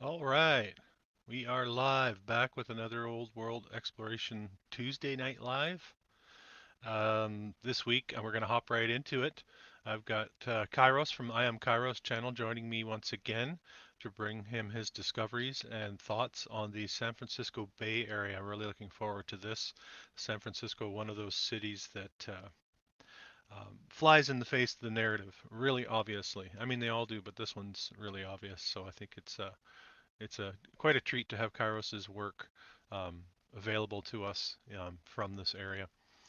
All right, we are live back with another Old World Exploration Tuesday Night Live. This week, we're going to hop right into it. I've got Kairos from I Am Kairos channel joining me once again to bring him his discoveries and thoughts on the San Francisco Bay Area. I'm really looking forward to this. San Francisco, one of those cities that flies in the face of the narrative, really obviously. I mean, they all do, but this one's really obvious. So I think it's quite a treat to have Kairos's work um, available to us from this area.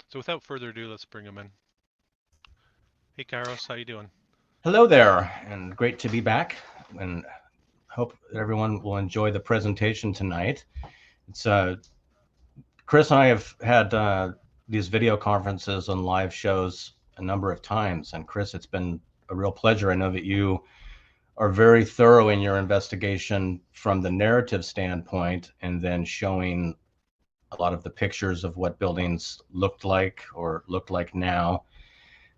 So without further ado, let's bring him in. Hey Kairos, how you doing? Hello there, and great to be back. And hope that everyone will enjoy the presentation tonight. It's Chris and I have had these video conferences and live shows a number of times. And Chris, it's been a real pleasure. I know that you are very thorough in your investigation from the narrative standpoint, and then showing a lot of the pictures of what buildings looked like or look like now.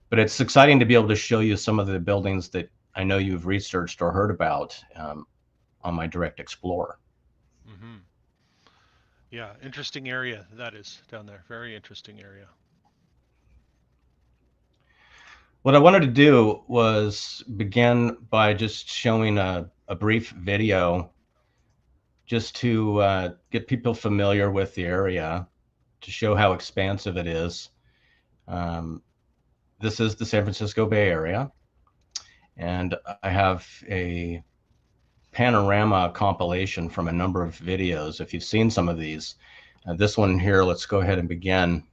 But it's exciting to be able to show you some of the buildings that I know you've researched or heard about on my direct explore. Mm-hmm. Yeah, interesting area that is down there. Very interesting area. What I wanted to do was begin by just showing a brief video just to get people familiar with the area, to show how expansive it is. Um, this is the San Francisco Bay Area, and I have a panorama compilation from a number of videos. If you've seen some of these, this one here, let's go ahead and begin.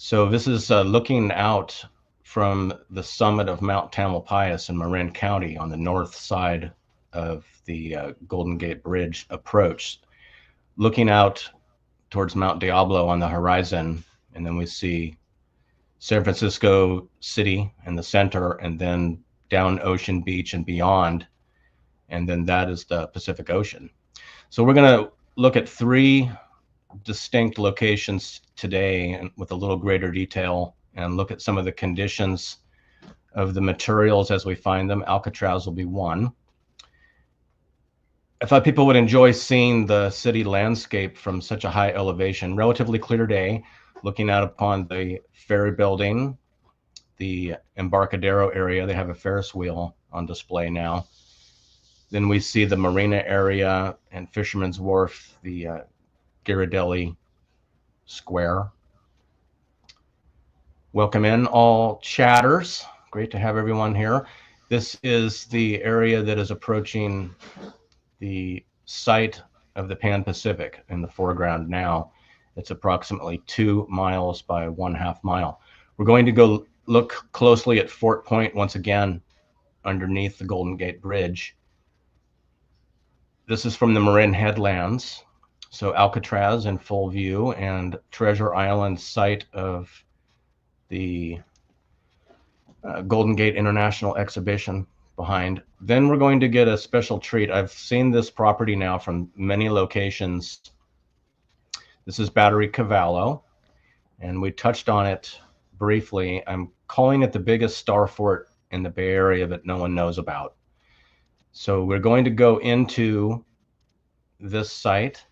So this is looking out from the summit of Mount Tamalpais in Marin County on the north side of the Golden Gate Bridge approach, looking out towards Mount Diablo on the horizon. And then we see San Francisco City in the center, and then down Ocean Beach and beyond. And then that is the Pacific Ocean. So we're going to look at three distinct locations today and with a little greater detail, and look at some of the conditions of the materials as we find them. Alcatraz will be one. I thought people would enjoy seeing the city landscape from such a high elevation. Relatively clear day, looking out upon the ferry building, the Embarcadero area. They have a Ferris wheel on display now. Then we see the marina area and Fisherman's Wharf, the Ghirardelli Square. Welcome in all chatters. Great to have everyone here. This is the area that is approaching the site of the Pan Pacific in the foreground now. It's approximately 2 miles by 1/2 mile. We're going to go look closely at Fort Point once again underneath the Golden Gate Bridge. This is from the Marin Headlands. So Alcatraz in full view, and Treasure Island, site of the Golden Gate International Exhibition behind. Then we're going to get a special treat. I've seen this property now from many locations. This is Battery Cavallo, and we touched on it briefly. I'm calling it the biggest star fort in the Bay Area that no one knows about. So we're going to go into this site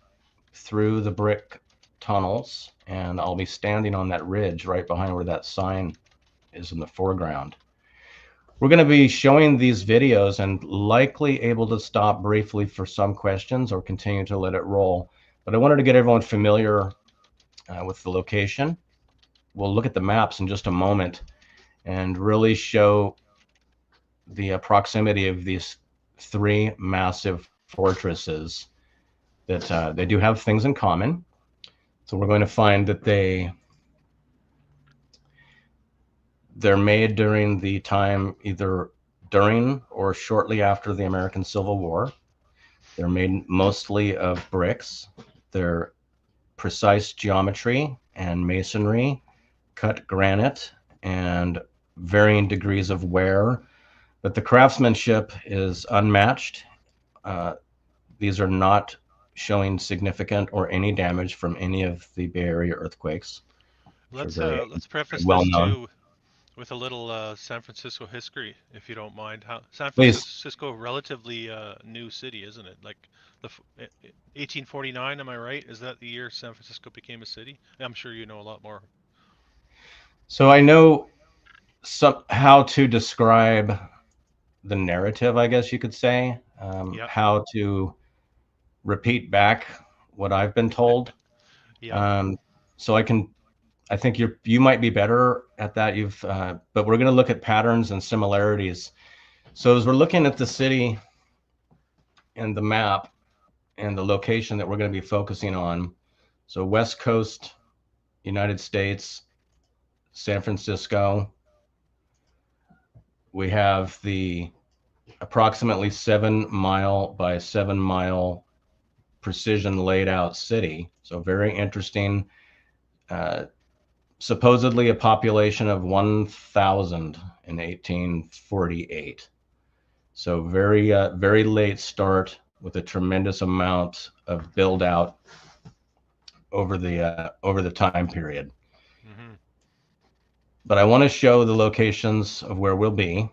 through the brick tunnels, and I'll be standing on that ridge right behind where that sign is in the foreground. We're going to be showing these videos and likely able to stop briefly for some questions or continue to let it roll. But I wanted to get everyone familiar with the location. We'll look at the maps in just a moment and really show the proximity of these three massive fortresses, that they do have things in common. So we're going to find that they're made during the time either during or shortly after the American Civil War. They're made mostly of bricks. They're precise geometry and masonry, cut granite, and varying degrees of wear. But the craftsmanship is unmatched. These are not showing significant or any damage from any of the Bay Area earthquakes, which are very Let's preface well this known. too with a little San Francisco history, if you don't mind. How San Please. Francisco, relatively new city, isn't it? Like 1849, am I right? Is that the year San Francisco became a city? I'm sure you know a lot more. So I know how to describe the narrative, I guess you could say, Yep, how to repeat back what I've been told. yep. Um, so I think you might be better at that. But we're going to look at patterns and similarities. So as we're looking at the city and the map and the location that we're going to be focusing on, so West Coast, United States, San Francisco, we have the approximately 7 mile by 7 mile precision laid out city. So very interesting. Uh, Supposedly a population of 1,000 in 1848. So very late start with a tremendous amount of build out over the time period. Hmm. But I want to show the locations of where we'll be.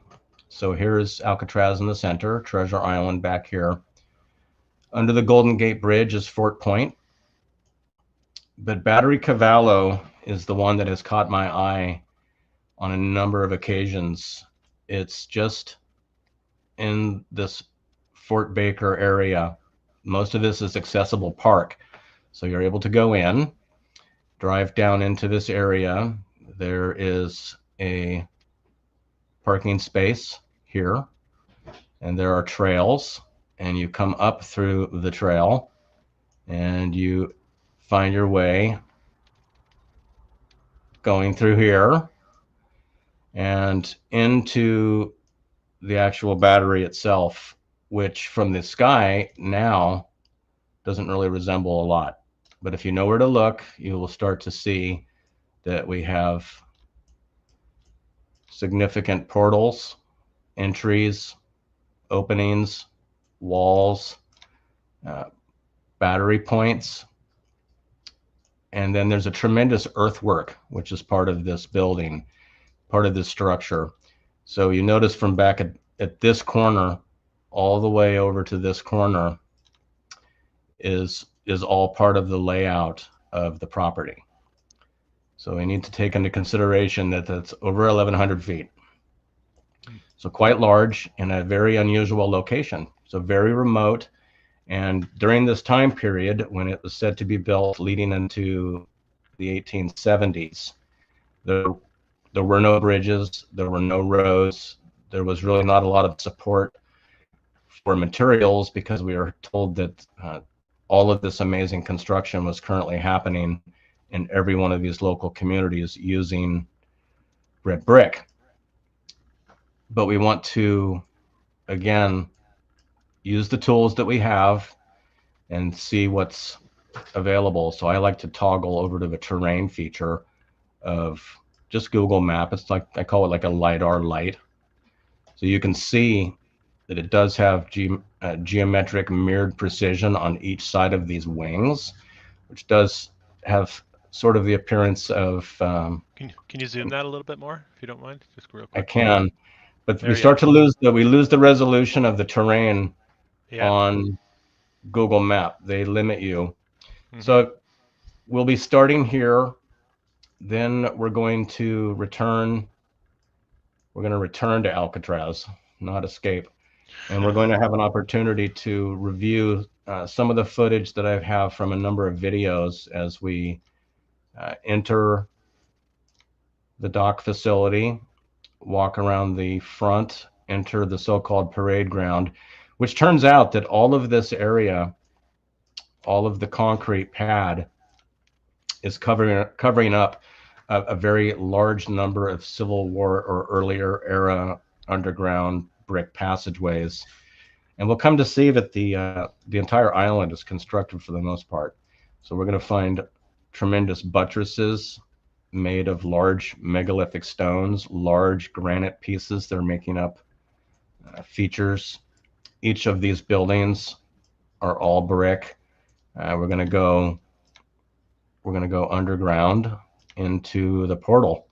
So here's Alcatraz in the center, Treasure Island back here. Under the Golden Gate Bridge is Fort Point. But Battery Cavallo is the one that has caught my eye on a number of occasions. It's just in this Fort Baker area. Most of this is accessible park. So you're able to go in, drive down into this area. There is a parking space here, and there are trails, and you come up through the trail and you find your way going through here and into the actual battery itself, which from the sky now doesn't really resemble a lot. But if you know where to look, you will start to see that we have significant portals, entries, openings, walls, uh, battery points. And then there's a tremendous earthwork, which is part of this building, part of this structure. So you notice from back at this corner, all the way over to this corner is all part of the layout of the property. So we need to take into consideration that that's over 1,100 feet. So quite large in a very unusual location. So very remote. And during this time period, when it was said to be built leading into the 1870s, there were no bridges, there were no roads, there was really not a lot of support for materials because we were told that all of this amazing construction was currently happening in every one of these local communities using red brick. But we want to, again, use the tools that we have and see what's available. So I like to toggle over to the terrain feature of just Google Map. It's like, I call it like a LiDAR light. So you can see that it does have geometric mirrored precision on each side of these wings, which does have sort of the appearance of... Can you zoom that a little bit more, if you don't mind? Just real I quick. can, but There we you are. start to lose the resolution of the terrain Yeah. on Google Map. They limit you. Hmm. So we'll be starting here. Then we're going to return. We're going to return to Alcatraz, not escape. And we're going to have an opportunity to review some of the footage that I have from a number of videos as we enter the dock facility, walk around the front, enter the so-called parade ground, which turns out that all of this area, all of the concrete pad is covering up a very large number of Civil War or earlier era underground brick passageways. And we'll come to see that the entire island is constructed for the most part. So we're going to find tremendous buttresses made of large megalithic stones, large granite pieces that are making up features. Each of these buildings are all brick. We're going to go underground into the portal.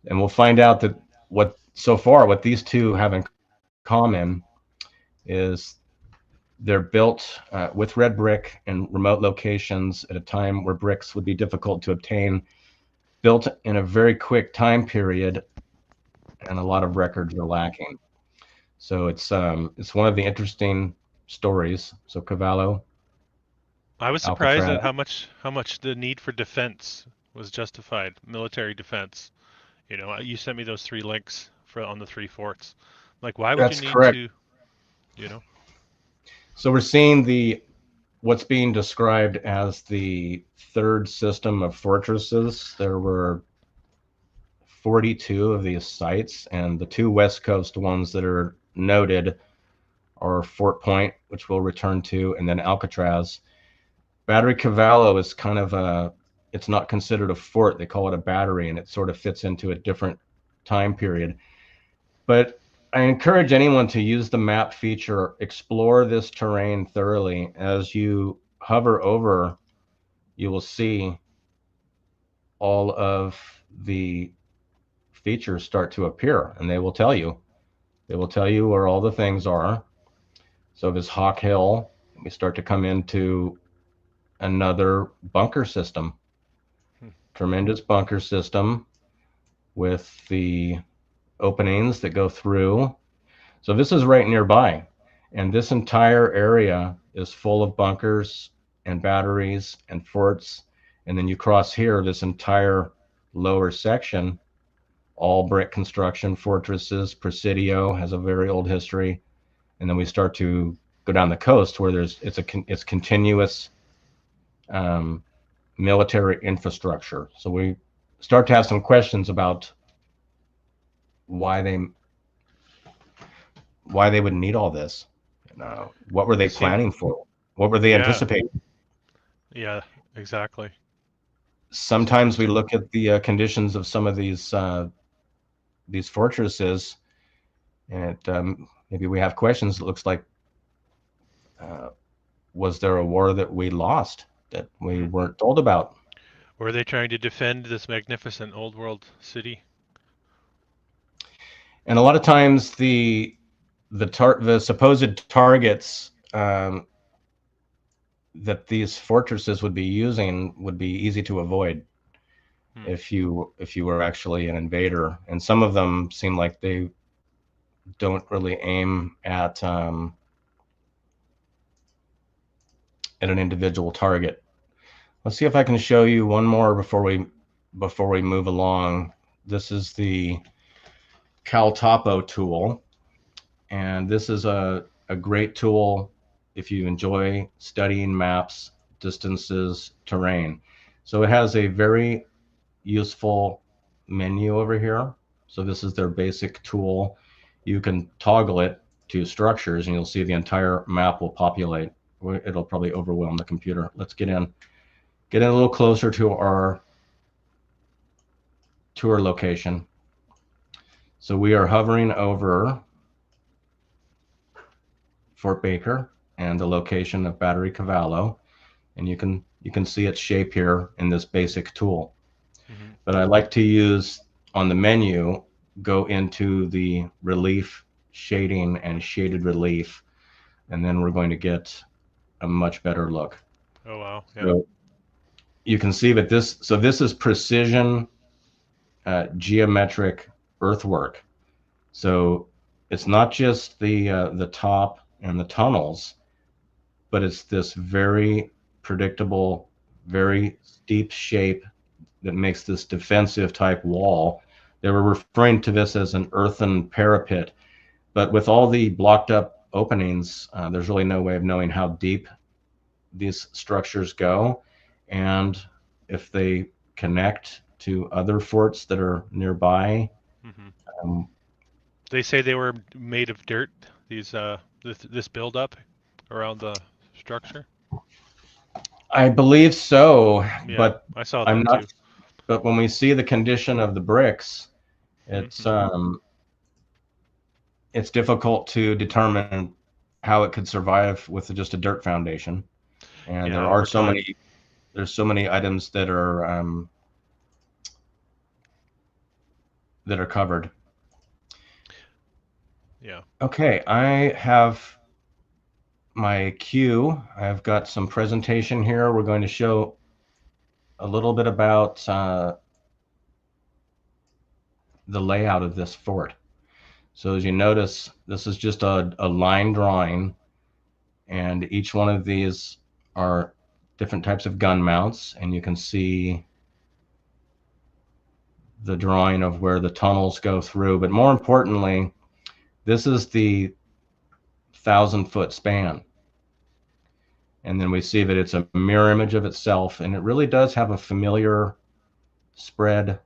And we'll find out that what these two have in common is they're built with red brick in remote locations at a time where bricks would be difficult to obtain, built in a very quick time period, and a lot of records are lacking. So it's one of the interesting stories. So Cavallo, I was surprised Alcatraz. at how much the need for defense was justified, military defense. You know, you sent me those three links for on the three forts. Like, why would you That's need correct. to, you know? So we're seeing the what's being described as the third system of fortresses. There were 42 of these sites, and the two West Coast ones that are noted are Fort Point, which we'll return to, and then Alcatraz. Battery Cavallo is kind of it's not considered a fort. They call it a battery, and it sort of fits into a different time period. But I encourage anyone to use the map feature, explore this terrain thoroughly. As you hover over, you will see all of the features start to appear, and they will tell you where all the things are. So this Hawk Hill, we start to come into another bunker system, Hmm. tremendous bunker system with the openings that go through. So this is right nearby. And this entire area is full of bunkers and batteries and forts. And then you cross here, this entire lower section, all brick construction, fortresses. Presidio has a very old history. And then we start to go down the coast where it's continuous um, military infrastructure. So we start to have some questions about why they why they would need all this. What were they It seemed, planning for? What were they yeah, anticipating? yeah, exactly. Seems Sometimes we interesting. look at the conditions of some of these fortresses, and maybe we have questions. It looks like uh, was there a war that we lost that we Hmm. weren't told about? Were they trying to defend this magnificent old world city? And a lot of times the supposed targets that these fortresses would be using would be easy to avoid Hmm. if you were actually an invader. And some of them seem like they don't really aim at an individual target. Let's see if I can show you one more before we move along. This is the Caltopo tool, and this is a great tool if you enjoy studying maps, distances, terrain. So it has a very useful menu over here. So this is their basic tool. You can toggle it to structures and you'll see the entire map will populate. It'll probably overwhelm the computer. Let's get in a little closer to our tour location. So we are hovering over Fort Baker and the location of Battery Cavallo, and you can see its shape here in this basic tool. Hmm. But I like to use on the menu, go into the relief shading and shaded relief, and then we're going to get a much better look. Oh wow, yeah. So you can see that this is precision geometric earthwork. So it's not just the top and the tunnels, but it's this very predictable, very steep shape that makes this defensive type wall. They were referring to this as an earthen parapet, but with all the blocked up openings, there's really no way of knowing how deep these structures go and if they connect to other forts that are nearby. Hmm. Um, They say they were made of dirt. These this buildup around the structure. I believe so, Yeah, but I saw I'm that not. too. But when we see the condition of the bricks, it's Hmm. um, it's difficult to determine how it could survive with just a dirt foundation. And Yeah, over time. there's so many items that are that are covered. Yeah. Okay, I have my cue. I've got some presentation here. We're going to show a little bit about the layout of this fort. So as you notice, this is just a line drawing, and each one of these are different types of gun mounts, and you can see the drawing of where the tunnels go through. But more importantly, this is the 1,000-foot span. And then we see that it's a mirror image of itself, and it really does have a familiar spread,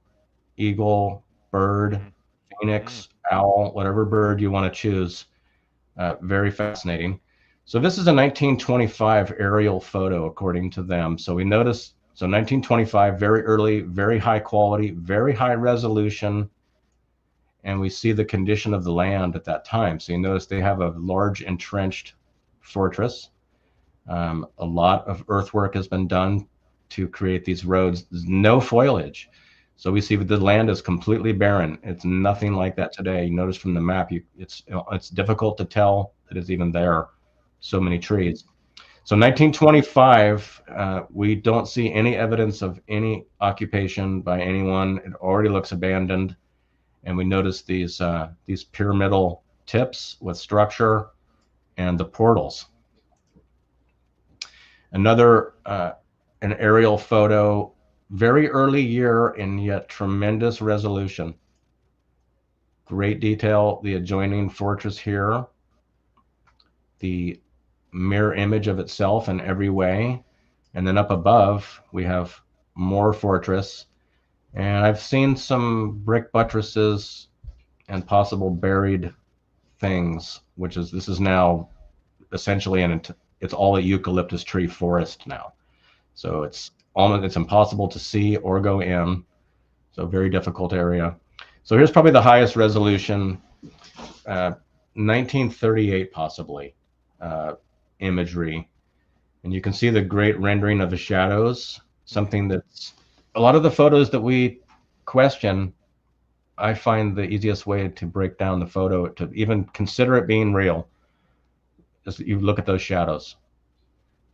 eagle, bird, phoenix, owl, whatever bird you want to choose. Very fascinating. So this is a 1925 aerial photo, according to them. So we notice, so 1925, very early, very high quality, very high resolution, and we see the condition of the land at that time. So you notice they have a large entrenched fortress. A lot of earthwork has been done to create these roads. There's no foliage. So we see that the land is completely barren. It's nothing like that today. You notice from the map, it's difficult to tell that it's even there. So many trees. So 1925, we don't see any evidence of any occupation by anyone. It already looks abandoned. And we notice these pyramidal tips with structure and the portals. Another an aerial photo, very early year and yet tremendous resolution. Great detail, the adjoining fortress here, the mirror image of itself in every way. And then up above, we have more fortress. And I've seen some brick buttresses and possible buried things, which is, this is now essentially it's all a eucalyptus tree forest now. So it's impossible to see or go in. So very difficult area. So here's probably the highest resolution, 1938 possibly, imagery. And you can see the great rendering of the shadows, something that's, a lot of the photos that we question, I find the easiest way to break down the photo, to even consider it being real, is you look at those shadows.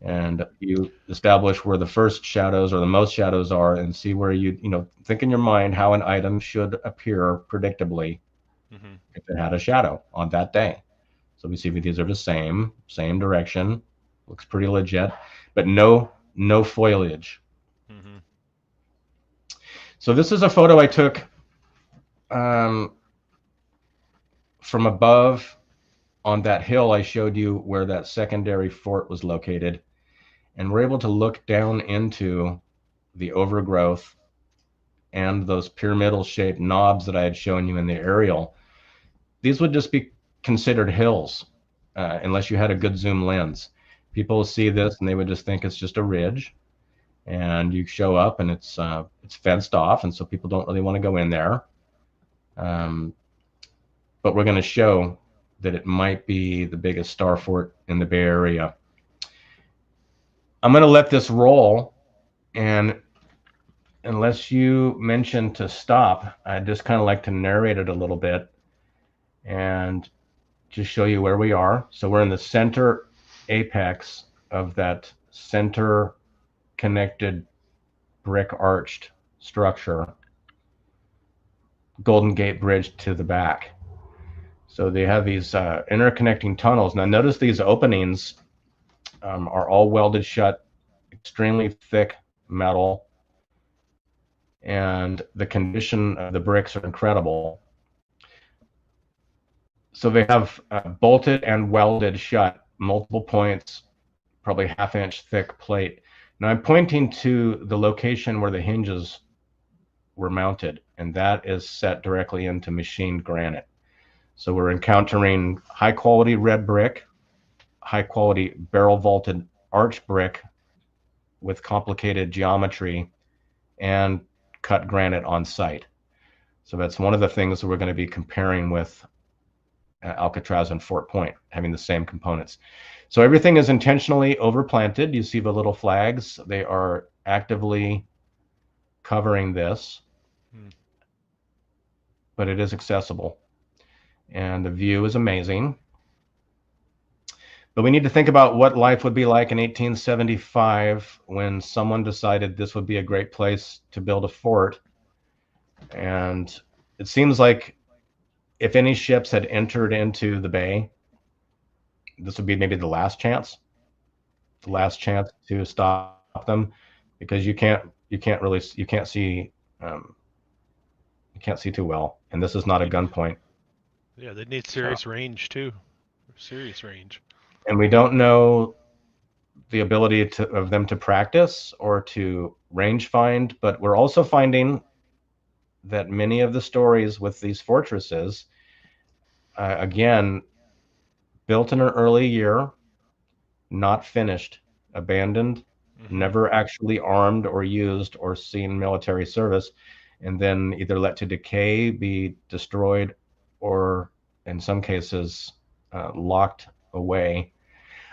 And you establish where the first shadows or the most shadows are, and see where you think in your mind how an item should appear predictably if it had a shadow on that day. So we see these are the same direction, looks pretty legit, but no foliage. So this is a photo I took from above on that hill I showed you where that secondary fort was located. And we're able to look down into the overgrowth and those pyramidal shaped knobs that I had shown you in the aerial. These would just be considered hills unless you had a good zoom lens. People see this and they would just think it's just a ridge, and you show up and it's fenced off, and so people don't really want to go in there. But we're going to show that it might be the biggest star fort in the Bay Area. I'm going to let this roll, and unless you mention to stop, I'd just kind of like to narrate it a little bit and just show you where we are. So we're in the center apex of that center connected brick arched structure, Golden Gate Bridge to the back. So they have these interconnecting tunnels. Now notice these openings are all welded shut, extremely thick metal, and the condition of the bricks are incredible. So they have bolted and welded shut, multiple points, probably half-inch thick plate. Now I'm pointing to the location where the hinges were mounted, and that is set directly into machined granite. So we're encountering high-quality red brick, high-quality barrel-vaulted arch brick with complicated geometry, and cut granite on site. So that's one of the things that we're going to be comparing with Alcatraz and Fort Point, having the same components. So everything is intentionally overplanted. You see the little flags. They are actively covering this. but it is accessible. And the view is amazing. But we need to think about what life would be like in 1875 when someone decided this would be a great place to build a fort. And it seems like if any ships had entered into the bay, this would be maybe the last chance to stop them, because you can't really um, you can't see too well, and this is not a gunpoint. Yeah, they need serious range too. Serious range. And we don't know the ability of them to practice or to range find, but we're also finding that many of the stories with these fortresses, again, built in an early year, not finished, abandoned, never actually armed or used or seen military service, and then either let to decay, be destroyed, or in some cases locked away.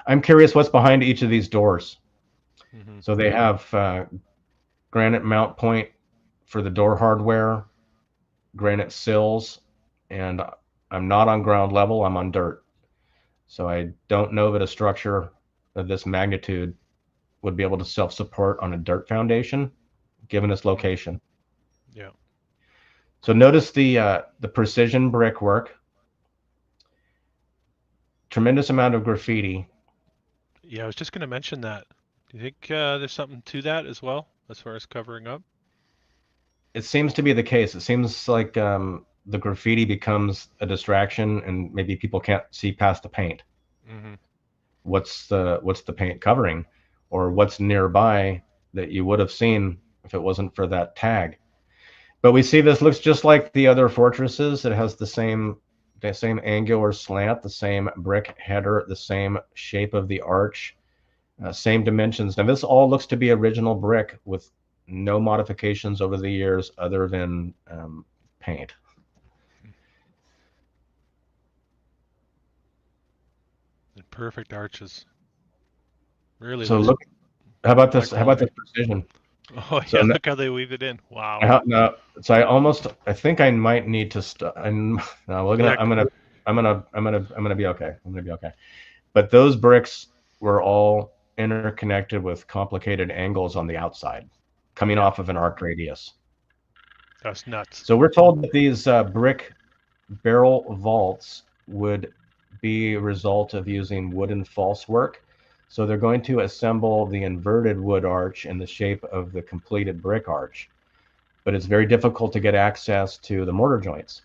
I'm curious what's behind each of these doors. So they have granite mount point for the door hardware, granite sills, and I'm not on ground level, I'm on dirt. So I don't know that a structure of this magnitude would be able to self-support on a dirt foundation, given its location. Yeah. So notice the precision brickwork, tremendous amount of graffiti. Yeah, I was just going to mention that. Do you think there's something to that as well, as far as covering up? It seems to be the case. It seems like the graffiti becomes a distraction, and maybe people can't see past the paint. What's the paint covering, or what's nearby that you would have seen if it wasn't for that tag? But we see this looks just like the other fortresses. It has the same angular slant, the same brick header, the same shape of the arch, same dimensions. Now this all looks to be original brick with no modifications over the years other than paint. And perfect arches. Really So looks look, how about high this? How about quality. this precision? Oh So yeah, look how they weave it in. Wow. now, so I think I might need to stop. No, Yeah. I'm gonna be okay. I'm gonna be okay. But those bricks were all interconnected with complicated angles on the outside, coming off of an arc radius. That's nuts. So we're told that these brick barrel vaults would be a result of using wooden false work. So they're going to assemble the inverted wood arch in the shape of the completed brick arch. But it's very difficult to get access to the mortar joints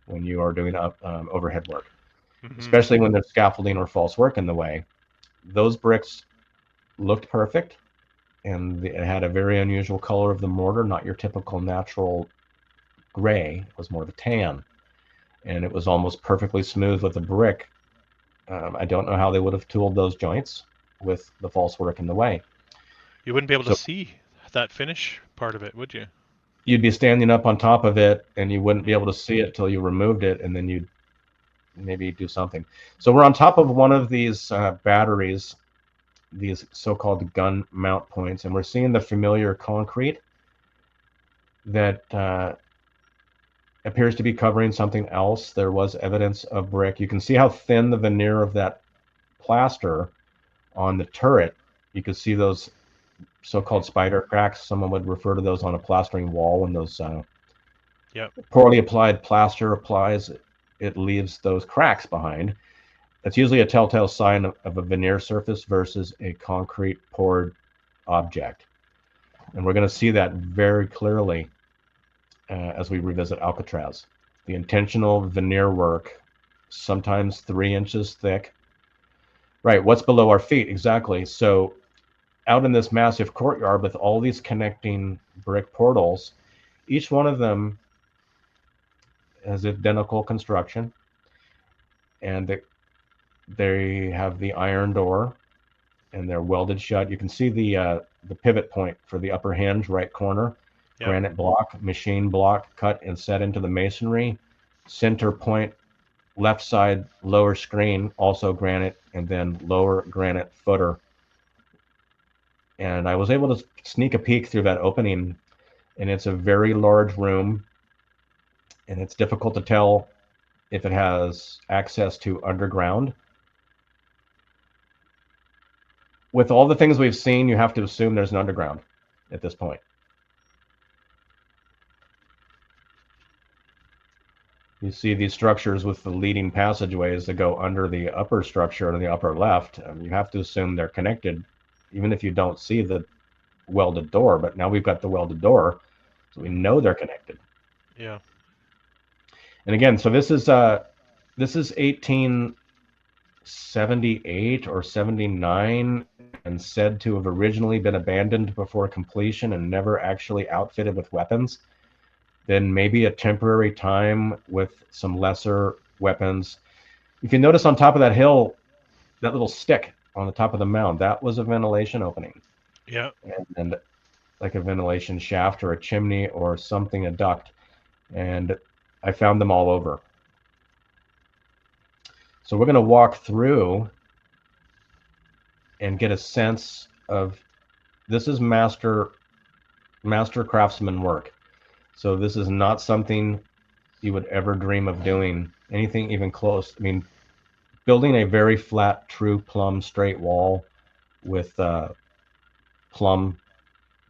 when you are doing overhead work, especially when there's scaffolding or false work in the way. Those bricks looked perfect, and it had a very unusual color of the mortar, not your typical natural gray. It was more of a tan, and it was almost perfectly smooth with the brick. I don't know how they would have tooled those joints with the false work in the way. You wouldn't be able to see that finish part of it, would you? You'd be standing up on top of it, and you wouldn't be able to see it till you removed it, and then you'd maybe do something. So we're on top of one of these batteries, these so-called gun mount points, and we're seeing the familiar concrete that appears to be covering something else. There was evidence of brick. You can see how thin the veneer of that plaster on the turret. You can see those so-called spider cracks. Someone would refer to those on a plastering wall when those poorly applied plaster applies. It leaves those cracks behind. That's usually a telltale sign of a veneer surface versus a concrete poured object. And we're going to see that very clearly as we revisit Alcatraz. The intentional veneer work, sometimes 3 inches thick. Right, what's below our feet? Exactly. So out in this massive courtyard with all these connecting brick portals, each one of them has identical construction, and they have the iron door, and they're welded shut. You can see the pivot point for the upper hinge, right corner, granite block, machine block, cut and set into the masonry. Center point, left side, lower screen, also granite, and then lower granite footer. And I was able to sneak a peek through that opening, and it's a very large room. and it's difficult to tell if it has access to underground. With all the things we've seen, you have to assume there's an underground at this point. You see these structures with the leading passageways that go under the upper structure in the upper left. You have to assume they're connected, even if you don't see the welded door. But now we've got the welded door, so we know they're connected. Yeah. And again, so this is 1878 or 79, and said to have originally been abandoned before completion and never actually outfitted with weapons. Then maybe a temporary time with some lesser weapons. If you notice on top of that hill, that little stick on the top of the mound, that was a ventilation opening. Yeah. And like a ventilation shaft or a chimney or something, a duct. And I found them all over. So we're going to walk through and get a sense of, this is master craftsman work. So this is not something you would ever dream of doing, anything even close. I mean, building a very flat, true plumb straight wall with plumb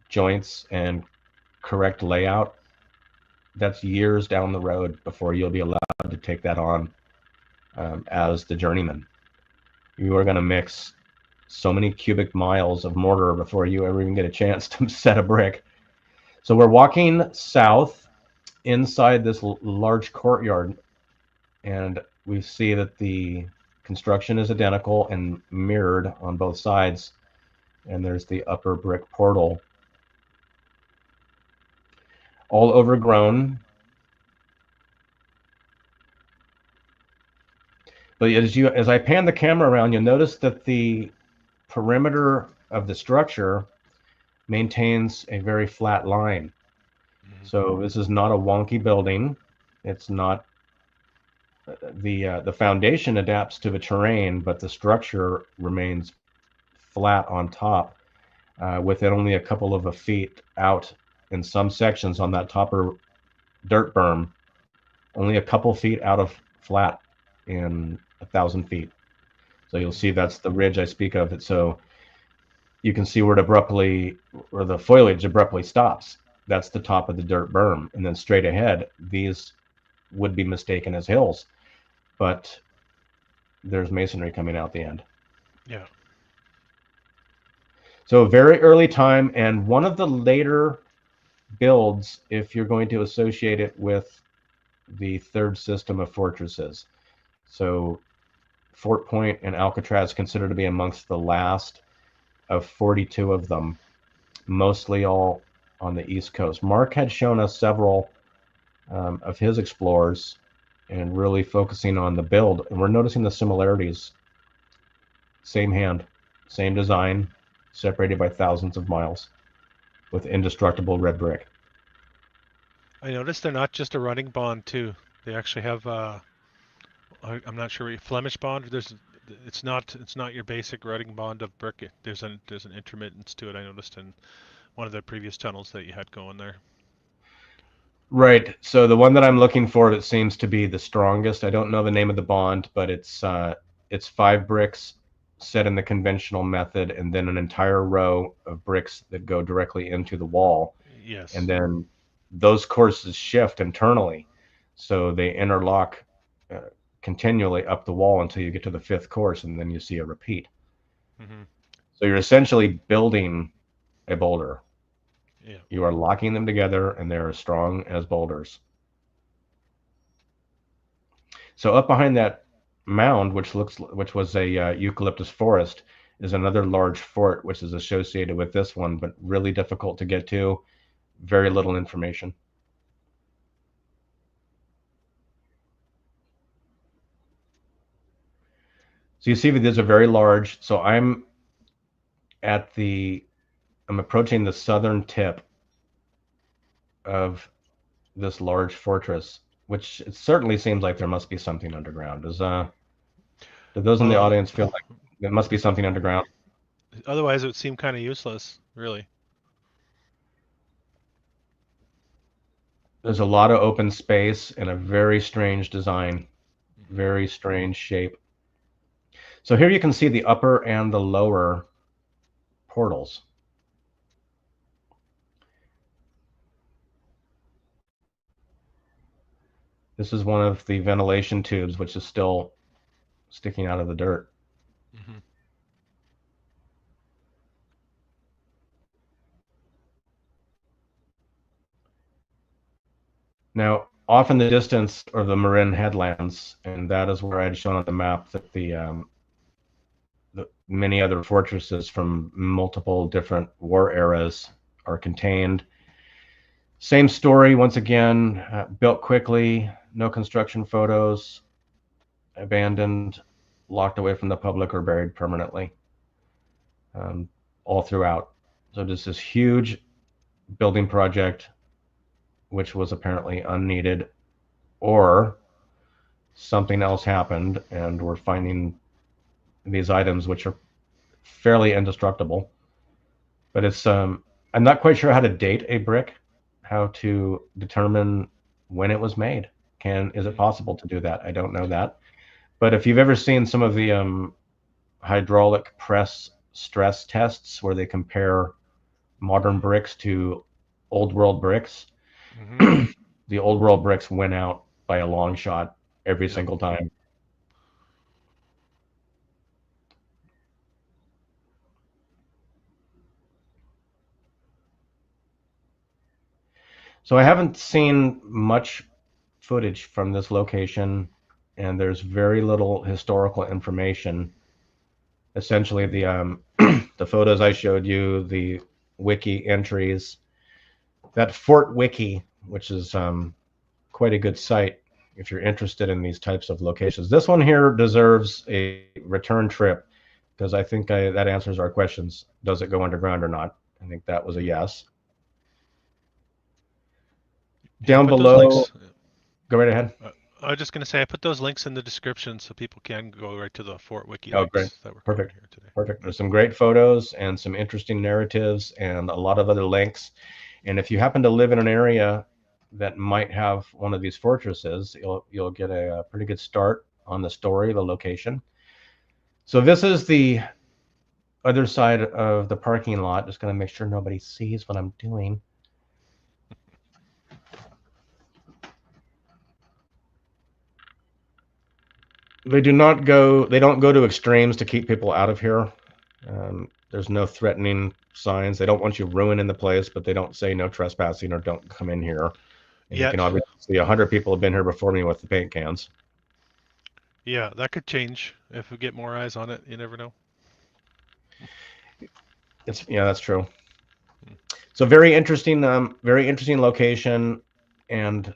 joints and correct layout, that's years down the road before you'll be allowed to take that on as the journeyman. You are going to mix so many cubic miles of mortar before you ever even get a chance to set a brick. So we're walking south inside this large courtyard, and we see that the construction is identical and mirrored on both sides. And there's the upper brick portal, all overgrown. But as I pan the camera around, you'll notice that the perimeter of the structure maintains a very flat line. Mm-hmm. So this is not a wonky building. It's not the foundation adapts to the terrain, but the structure remains flat on top, with it only a couple of feet out in some sections on that topper dirt berm, only a couple feet out of flat in 1,000 feet. So you'll see that's the ridge I speak of. So you can see where the foliage abruptly stops. That's the top of the dirt berm. And then straight ahead, these would be mistaken as hills, but there's masonry coming out the end. Yeah. So very early time, and one of the later builds if you're going to associate it with the third system of fortresses. So Fort Point and Alcatraz considered to be amongst the last of 42 of them, mostly all on the East Coast. Mark had shown us several of his explorers and really focusing on the build, and we're noticing the similarities. Same hand, same design, separated by thousands of miles, with indestructible red brick. I noticed they're not just a running bond too. They actually have I'm not sure, Flemish bond. It's not your basic running bond of brick. There's an intermittence to it. I noticed in one of the previous tunnels that you had going there. Right. So the one that I'm looking for that seems to be the strongest, I don't know the name of the bond, but it's 5 bricks set in the conventional method, and then an entire row of bricks that go directly into the wall. Yes. And then those courses shift internally, so they interlock continually up the wall until you get to the 5th course, and then you see a repeat. Mm-hmm. So you're essentially building a boulder. Yeah. You are locking them together, and they're as strong as boulders. So up behind that mound, which was a eucalyptus forest, is another large fort, which is associated with this one, but really difficult to get to. Very little information. So you see that there's a very large. So I'm approaching the southern tip of this large fortress, which it certainly seems like there must be something underground. Do those in the Well, audience feel like there must be something underground? otherwise it would seem kind of useless, really. There's a lot of open space and a very strange design, Mm-hmm. very strange shape. So here you can see the upper and the lower portals. This is one of the ventilation tubes, which is still sticking out of the dirt. Mm-hmm. Now, off in the distance are the Marin headlands, and that is where I had shown on the map that the many other fortresses from multiple different war eras are contained. Same story once again, built quickly, no construction photos, abandoned, locked away from the public, or buried permanently, um, all throughout. So just this huge building project, which was apparently unneeded, or something else happened, and we're finding these items which are fairly indestructible. But it's I'm not quite sure how to date a brick, how to determine when it was made. Is it possible to do that? I don't know that. But if you've ever seen some of the hydraulic press stress tests where they compare modern bricks to old world bricks, Mm-hmm. the old world bricks win out by a long shot every Yep. single time. So I haven't seen much footage from this location, and there's very little historical information. Essentially, the the photos I showed you, the wiki entries, that Fort Wiki, which is quite a good site if you're interested in these types of locations. This one here deserves a return trip because I think that answers our questions. Does it go underground or not? I think that was a yes. Yeah, I Down put those below, links. go right ahead. I was just going to say I put those links in the description so people can go right to the Fort Wiki Oh, great. links that we're covering Perfect. here today. Perfect. There's some great photos and some interesting narratives and a lot of other links. And if you happen to live in an area that might have one of these fortresses, you'll get a pretty good start on the story, the location. So this is the other side of the parking lot. Just going to make sure nobody sees what I'm doing. They don't go to extremes to keep people out of here. There's no threatening signs. They don't want you ruining the place, but they don't say no trespassing or don't come in here. And you can Yet, obviously see 100 people have been here before me with the paint cans. yeah, that could change if we get more eyes on it. You never know. It's yeah, that's true. Hmm. So very interesting location, and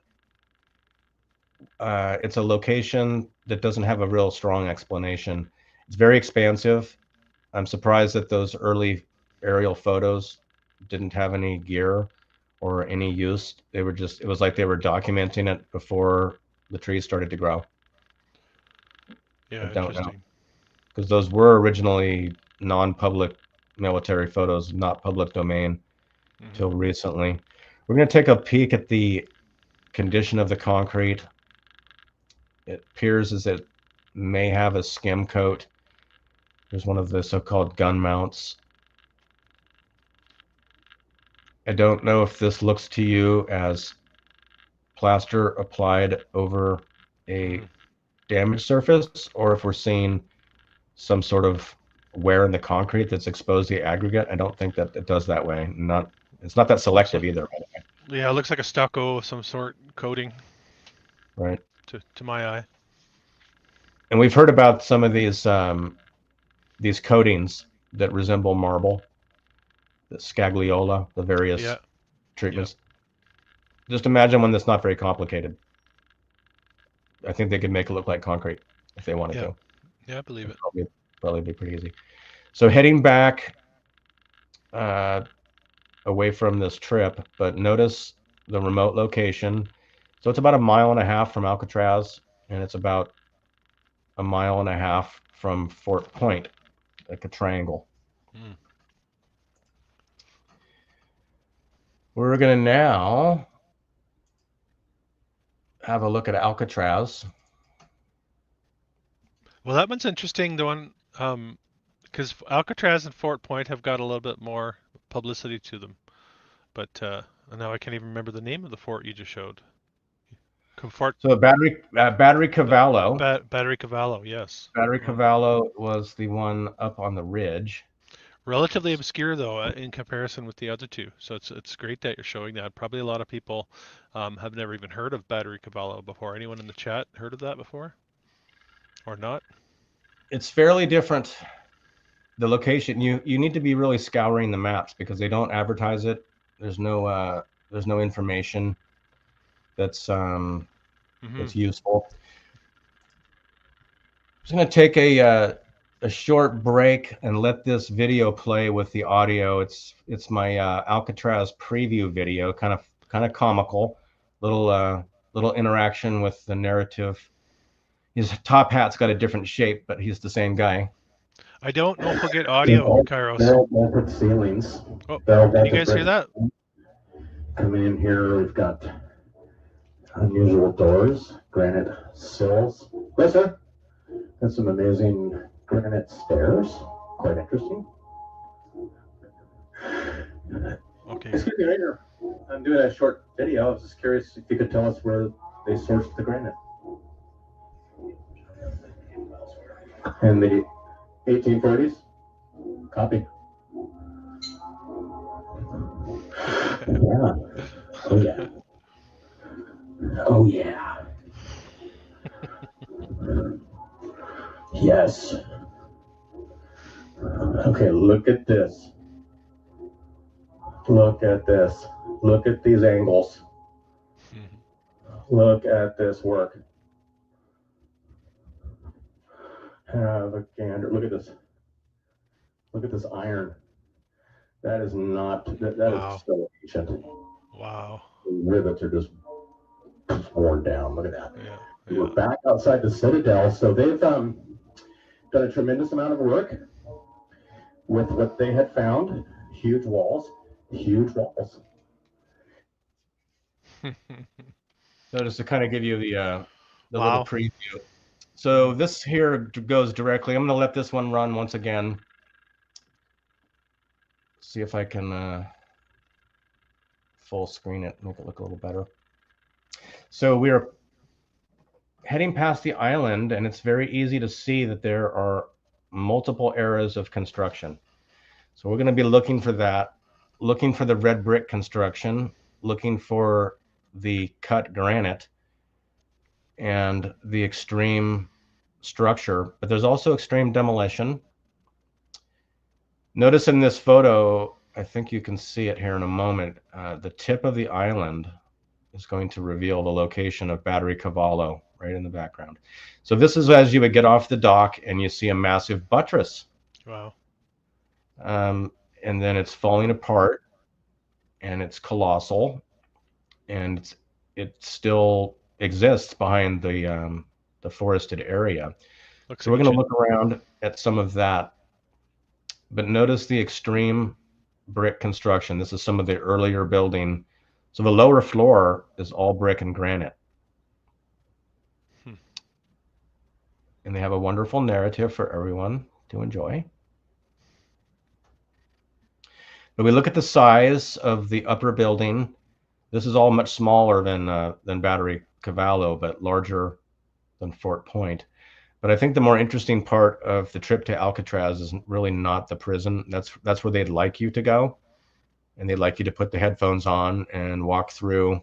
it's a location that doesn't have a real strong explanation. It's very expansive. I'm surprised that those early aerial photos didn't have any gear or any use. It was like they were documenting it before the trees started to grow. I Yeah, don't know. interesting. Because those were originally non-public military photos, not public domain Hmm. till recently. We're going to take a peek at the condition of the concrete. It appears as it may have a skim coat. There's one of the so-called gun mounts. I don't know if this looks to you as plaster applied over a Hmm. damaged surface, or if we're seeing some sort of wear in the concrete that's exposed the aggregate. I don't think that it does that way. It's not that Looks selective like either, yeah, it looks like a stucco of some sort coating right? to my eye. And we've heard about some of these coatings that resemble marble, the scagliola, the Yeah, various yeah, treatments. Just imagine one that's not very complicated. I think they could make it look like concrete if they wanted yeah, to. yeah. I believe It'd it. probably be pretty easy. So heading back uh, away from this trip, but notice the remote location. So it's about a mile and a half from Alcatraz, and it's about a mile and a half from Fort Point, like a triangle. Mm. We're going to now have a look at Alcatraz. Well, that one's interesting. The one, because Alcatraz and Fort Point have got a little bit more publicity to them. But now I can't even remember the name of the fort you just showed. Fort So Battery Cavallo. Battery Cavallo, yes. Battery Cavallo was the one up on the ridge. Relatively obscure though in comparison with the other two. So it's great that you're showing that. Probably a lot of people have never even heard of Battery Cavallo before. Anyone in the chat heard of that before? Or not? It's fairly different. The location, you need to be really scouring the maps because they don't advertise it. There's no information that's that's useful. I'm just going to take a short break and let this video play with the audio. It's my Alcatraz preview video, kind of comical, little interaction with the narrative. His top hat's got a different shape, but he's the same guy. I don't know if we'll get audio, Kairos. Barrel vaulted ceilings. Oh, can you guys hear that? Coming in here, we've got unusual doors, granite sills. Yes, sir. And some amazing granite stairs. Quite interesting. Okay. Excuse me, right here. I'm doing a short video. I was just curious if you could tell us where they sourced the granite. In the 1830s? Copy. Yeah. Oh, yeah. Oh, yeah. Yes. Okay, look at this. Look at this. Look at these angles. Look at this work. Have a gander. Look at this. Look at this iron. That is not, that Wow. is so ancient. Wow. The rivets are just worn down. Look at that. Yeah. We're back outside the Citadel. So they've done a tremendous amount of work with what they had found. Huge walls. Huge walls. So just to kind of give you the Wow. little preview. So this here goes directly. I'm going to let this one run once again. See if I can full screen it, make it look a little better. So we're heading past the island, and it's very easy to see that there are multiple eras of construction. So we're going to be looking for that, looking for the red brick construction, looking for the cut granite, and the extreme structure, but there's also extreme demolition. Notice in this photo, I think you can see it here in a moment, the tip of the island is going to reveal the location of Battery Cavallo right in the background. So this is as you would get off the dock and you see a massive buttress. Wow. And then it's falling apart and it's colossal, and it still exists behind the forested area. So we're going to look around at some of that. But notice the extreme brick construction. This is some of the earlier building. So the lower floor is all brick and granite. And they have a wonderful narrative for everyone to enjoy. But we look at the size of the upper building. This is all much smaller than Battery Cavallo, but larger than Fort Point. But I think the more interesting part of the trip to Alcatraz is really not the prison. That's where they'd like you to go. And they'd like you to put the headphones on and walk through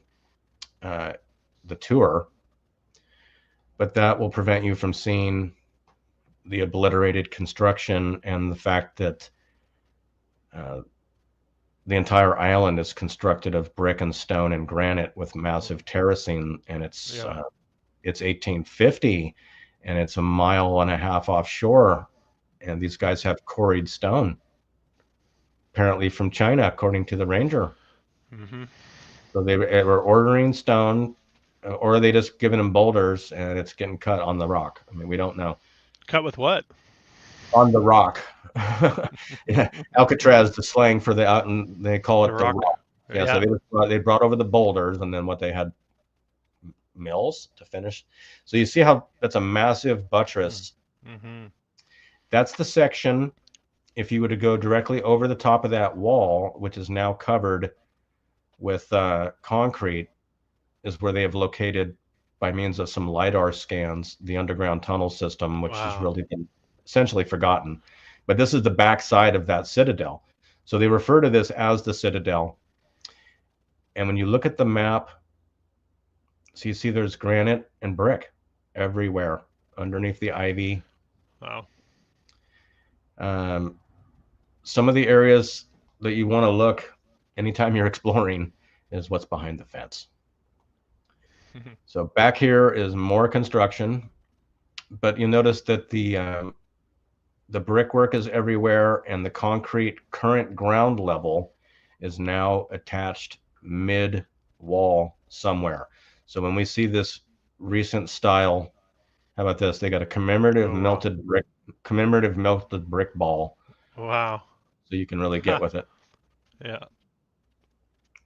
the tour. But that will prevent you from seeing the obliterated construction and the fact that the entire island is constructed of brick and stone and granite with massive terracing, and it's 1850, and it's a mile and a half offshore, and these guys have quarried stone, apparently from China, according to the ranger. So they were ordering stone, or are they just giving them boulders and it's getting cut on the rock? I mean, we don't know. Cut with what? On the rock. Yeah, Alcatraz, the slang for they call it the rock. Yeah, so they brought over the boulders, and then what they had mills to finish. So you see how that's a massive buttress. Mm-hmm. That's the section, if you were to go directly over the top of that wall, which is now covered with concrete, is where they have located, by means of some LiDAR scans, the underground tunnel system, which has Wow. really been essentially forgotten. But this is the backside of that citadel. So they refer to this as the Citadel. And when you look at the map, so you see there's granite and brick everywhere underneath the ivy. Wow. Some of the areas that you want to look anytime you're exploring is what's behind the fence. So back here is more construction, but you notice that the brickwork is everywhere, and the concrete current ground level is now attached mid wall somewhere. So when we see this recent style, how about this? They got a commemorative melted brick ball. Wow. So you can really get with it. Yeah.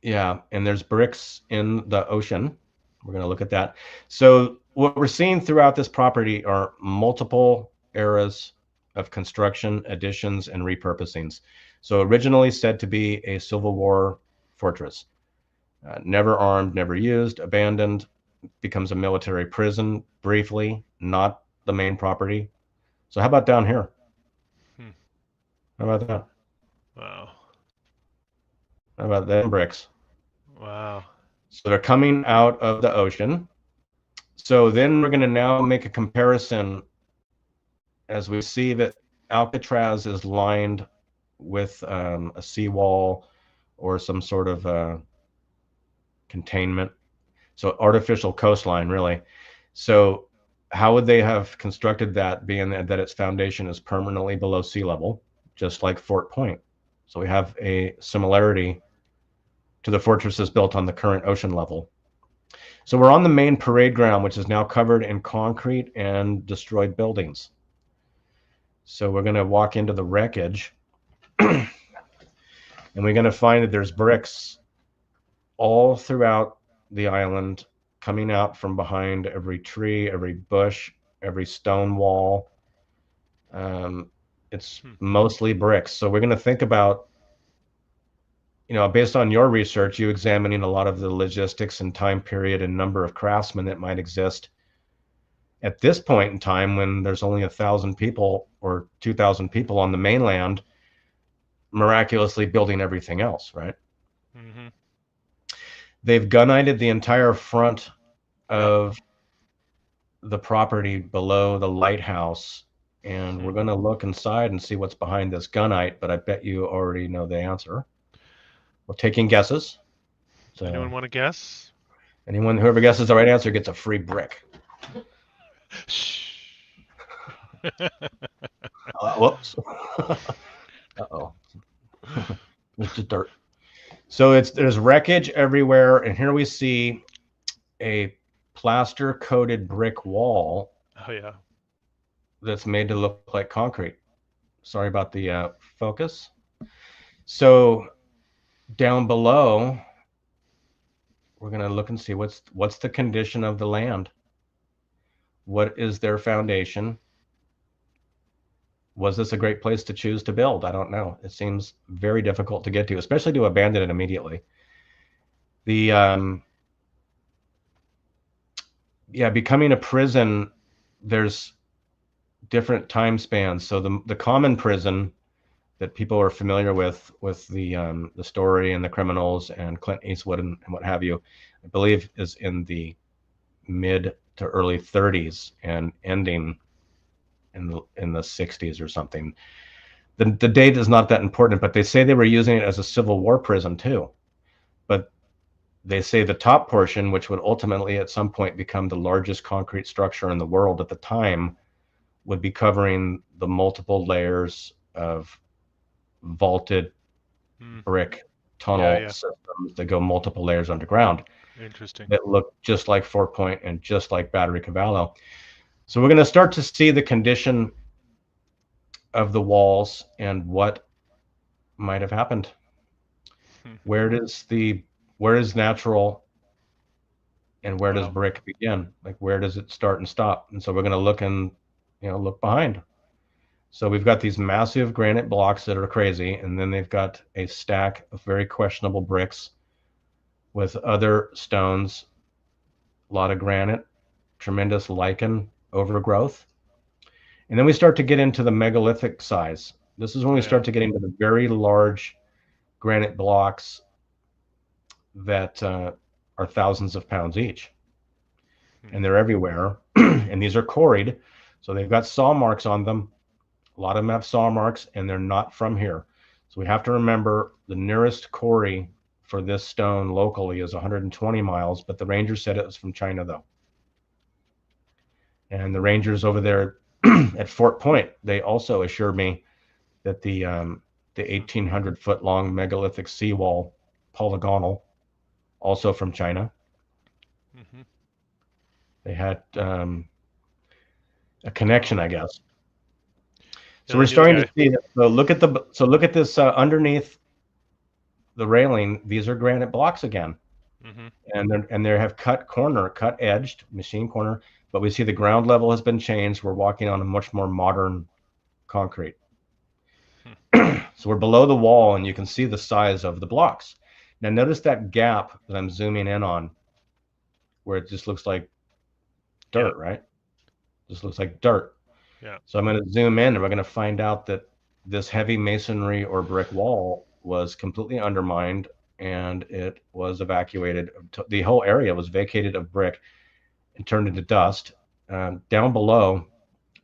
Yeah, and there's bricks in the ocean. We're going to look at that. So what we're seeing throughout this property are multiple eras of construction, additions, and repurposings. So originally said to be a Civil War fortress, never armed, never used, abandoned, becomes a military prison briefly, not the main property. So how about down here? How about that? Wow. How about them bricks? Wow. So they're coming out of the ocean. So then we're going to now make a comparison as we see that Alcatraz is lined with a seawall or some sort of containment. So artificial coastline, really. So how would they have constructed that, being that its foundation is permanently below sea level, just like Fort Point? So we have a similarity to the fortresses built on the current ocean level. So we're on the main parade ground, which is now covered in concrete and destroyed buildings. So we're going to walk into the wreckage, and we're going to find that there's bricks all throughout the island, coming out from behind every tree, every bush, every stone wall. It's mostly bricks. So we're going to think about, based on your research, you examining a lot of the logistics and time period and number of craftsmen that might exist at this point in time, when there's only 1,000 people or 2,000 people on the mainland, miraculously building everything else, right? Mm-hmm. They've gunnited the entire front of the property below the lighthouse, and we're going to look inside and see what's behind this gunite, but I bet you already know the answer. We're taking guesses. So anyone want to guess? Whoever guesses the right answer gets a free brick. Shh. Whoops. Uh-oh. There's just dirt. So there's wreckage everywhere, and here we see a plaster coated brick wall. Oh yeah. That's made to look like concrete. Sorry about the focus. So down below, we're going to look and see what's the condition of the land. What is their foundation? Was this a great place to choose to build? I don't know. It seems very difficult to get to, especially to abandon it immediately. Becoming a prison, there's different time spans. So the common prison that people are familiar with the story and the criminals and Clint Eastwood and what have you, I believe is in the mid to early 30s and ending in the 60s or something. The date is not that important, but they say they were using it as a Civil War prison too. But they say the top portion, which would ultimately at some point become the largest concrete structure in the world at the time, would be covering the multiple layers of vaulted brick tunnel systems that go multiple layers underground. Interesting. That look just like Fort Point and just like Battery Cavallo. So we're going to start to see the condition of the walls and what might have happened. Where is natural And where does Wow. brick begin? Like, where does it start and stop? And so we're going to look and, look behind. So we've got these massive granite blocks that are crazy, and then they've got a stack of very questionable bricks with other stones, a lot of granite, tremendous lichen overgrowth. And then we start to get into the megalithic size. This is when we Yeah. start to get into the very large granite blocks that are thousands of pounds each. And they're everywhere. And these are quarried. So they've got saw marks on them. A lot of them have saw marks, and they're not from here. So we have to remember the nearest quarry for this stone locally is 120 miles, but the ranger said it was from China, though. And the rangers over there at Fort Point, they also assured me that the 1,800-foot long megalithic seawall, Polygonal, also from China. Mm-hmm. They had a connection, I guess. So Yeah, we're they do. starting Yeah. to see that. So look at this underneath the railing. These are granite blocks again, Mm-hmm. and they have cut edged, machine corner. But we see the ground level has been changed. We're walking on a much more modern concrete. So we're below the wall, and you can see the size of the blocks. Now notice that gap that I'm zooming in on, where it just looks like dirt, right? Just looks like dirt. Yeah. So I'm going to zoom in, and we're going to find out that this heavy masonry or brick wall was completely undermined, and it was evacuated. The whole area was vacated of brick and turned into dust. Down below,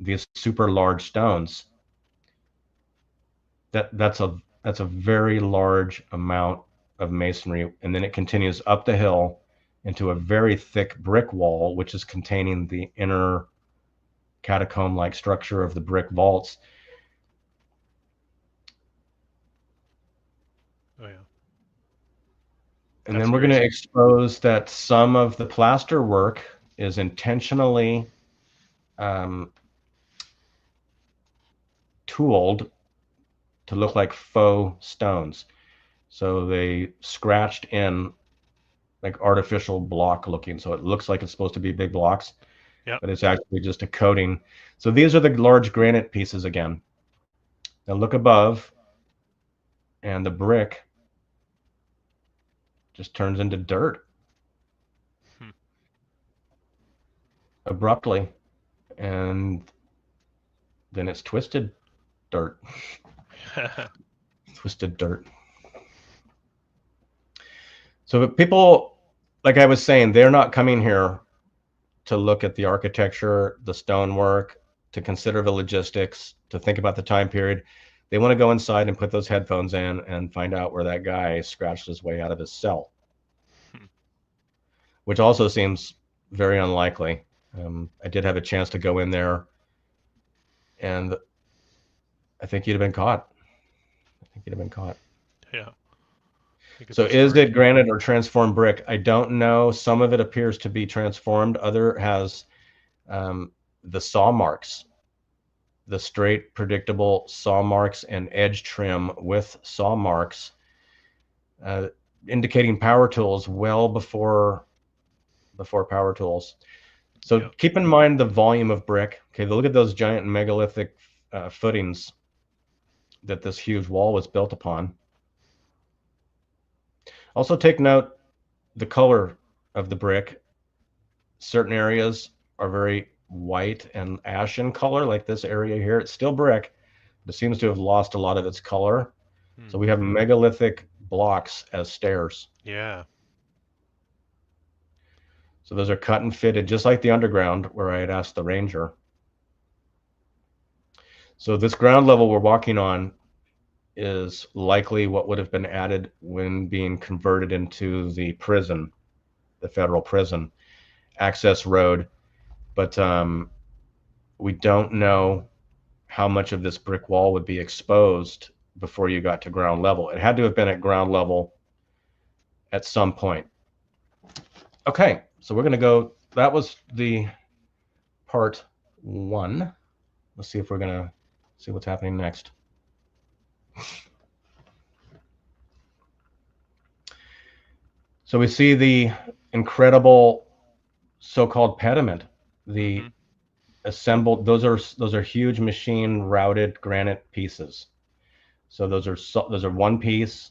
these super large stones. That's a very large amount of masonry, and then it continues up the hill into a very thick brick wall, which is containing the inner catacomb-like structure of the brick vaults. Oh yeah. And That's then we're going to crazy. expose that some of the plaster work is intentionally tooled to look like faux stones. So they scratched in like artificial block looking. So it looks like it's supposed to be big blocks, Yeah. but it's actually just a coating. So these are the large granite pieces again. Now look above, and the brick just turns into dirt abruptly, and then it's twisted dirt. Twisted dirt. So people, like I was saying, they're not coming here to look at the architecture, the stonework, to consider the logistics, to think about the time period. They want to go inside and put those headphones in and find out where that guy scratched his way out of his cell, which also seems very unlikely. I did have a chance to go in there, and I think you'd have been caught. Yeah. I think it's So a is story. it granite or transformed brick? I don't know. Some of it appears to be transformed. Other has the saw marks, the straight, predictable saw marks and edge trim with saw marks, indicating power tools well before power tools. So Yep. keep in mind the volume of brick. Okay, look at those giant megalithic footings that this huge wall was built upon. Also take note the color of the brick. Certain areas are very white and ashen color, like this area here. It's still brick, but it seems to have lost a lot of its color. So we have megalithic blocks as stairs. Yeah. So those are cut and fitted, just like the underground where I had asked the ranger. So this ground level we're walking on is likely what would have been added when being converted into the prison, the federal prison access road. But we don't know how much of this brick wall would be exposed before you got to ground level. It had to have been at ground level at some point. Okay, so we're going to go. That was the part one. Let's see if we're going to see what's happening next. So we see the incredible so-called pediment. The Mm-hmm. assembled, those are huge machine routed granite pieces. So those are one piece,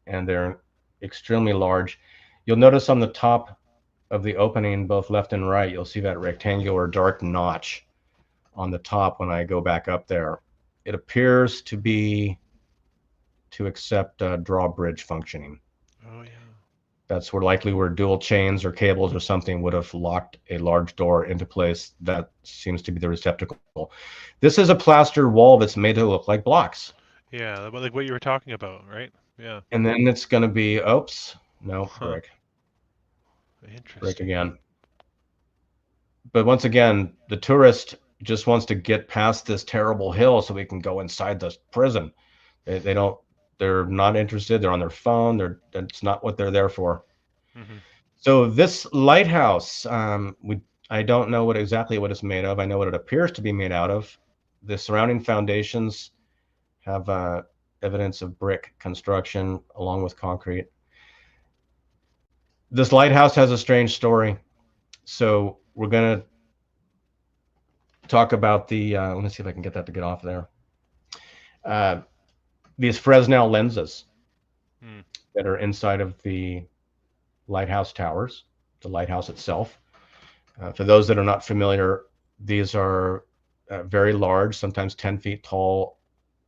and they're extremely large. You'll notice on the top of the opening, both left and right, you'll see that rectangular dark notch on the top when I go back up there. It appears to be to accept drawbridge functioning. Oh yeah. That's where dual chains or cables or something would have locked a large door into place. That seems to be the receptacle. This is a plaster wall that's made to look like blocks. Yeah, like what you were talking about, right? Yeah. And then it's going to be, oops, no, Huh. brick Interesting. again. But once again, the tourist just wants to get past this terrible hill so we can go inside the prison. They don't, they're not interested. They're on their phone. That's not what they're there for. Mm-hmm. So this lighthouse, I don't know exactly what it's made of. I know what it appears to be made out of. The surrounding foundations have evidence of brick construction along with concrete. This lighthouse has a strange story. So we're going to talk about the, let me see if I can get that to get off there. These Fresnel lenses that are inside of the lighthouse towers, the lighthouse itself. For those that are not familiar, these are very large, sometimes 10 feet tall,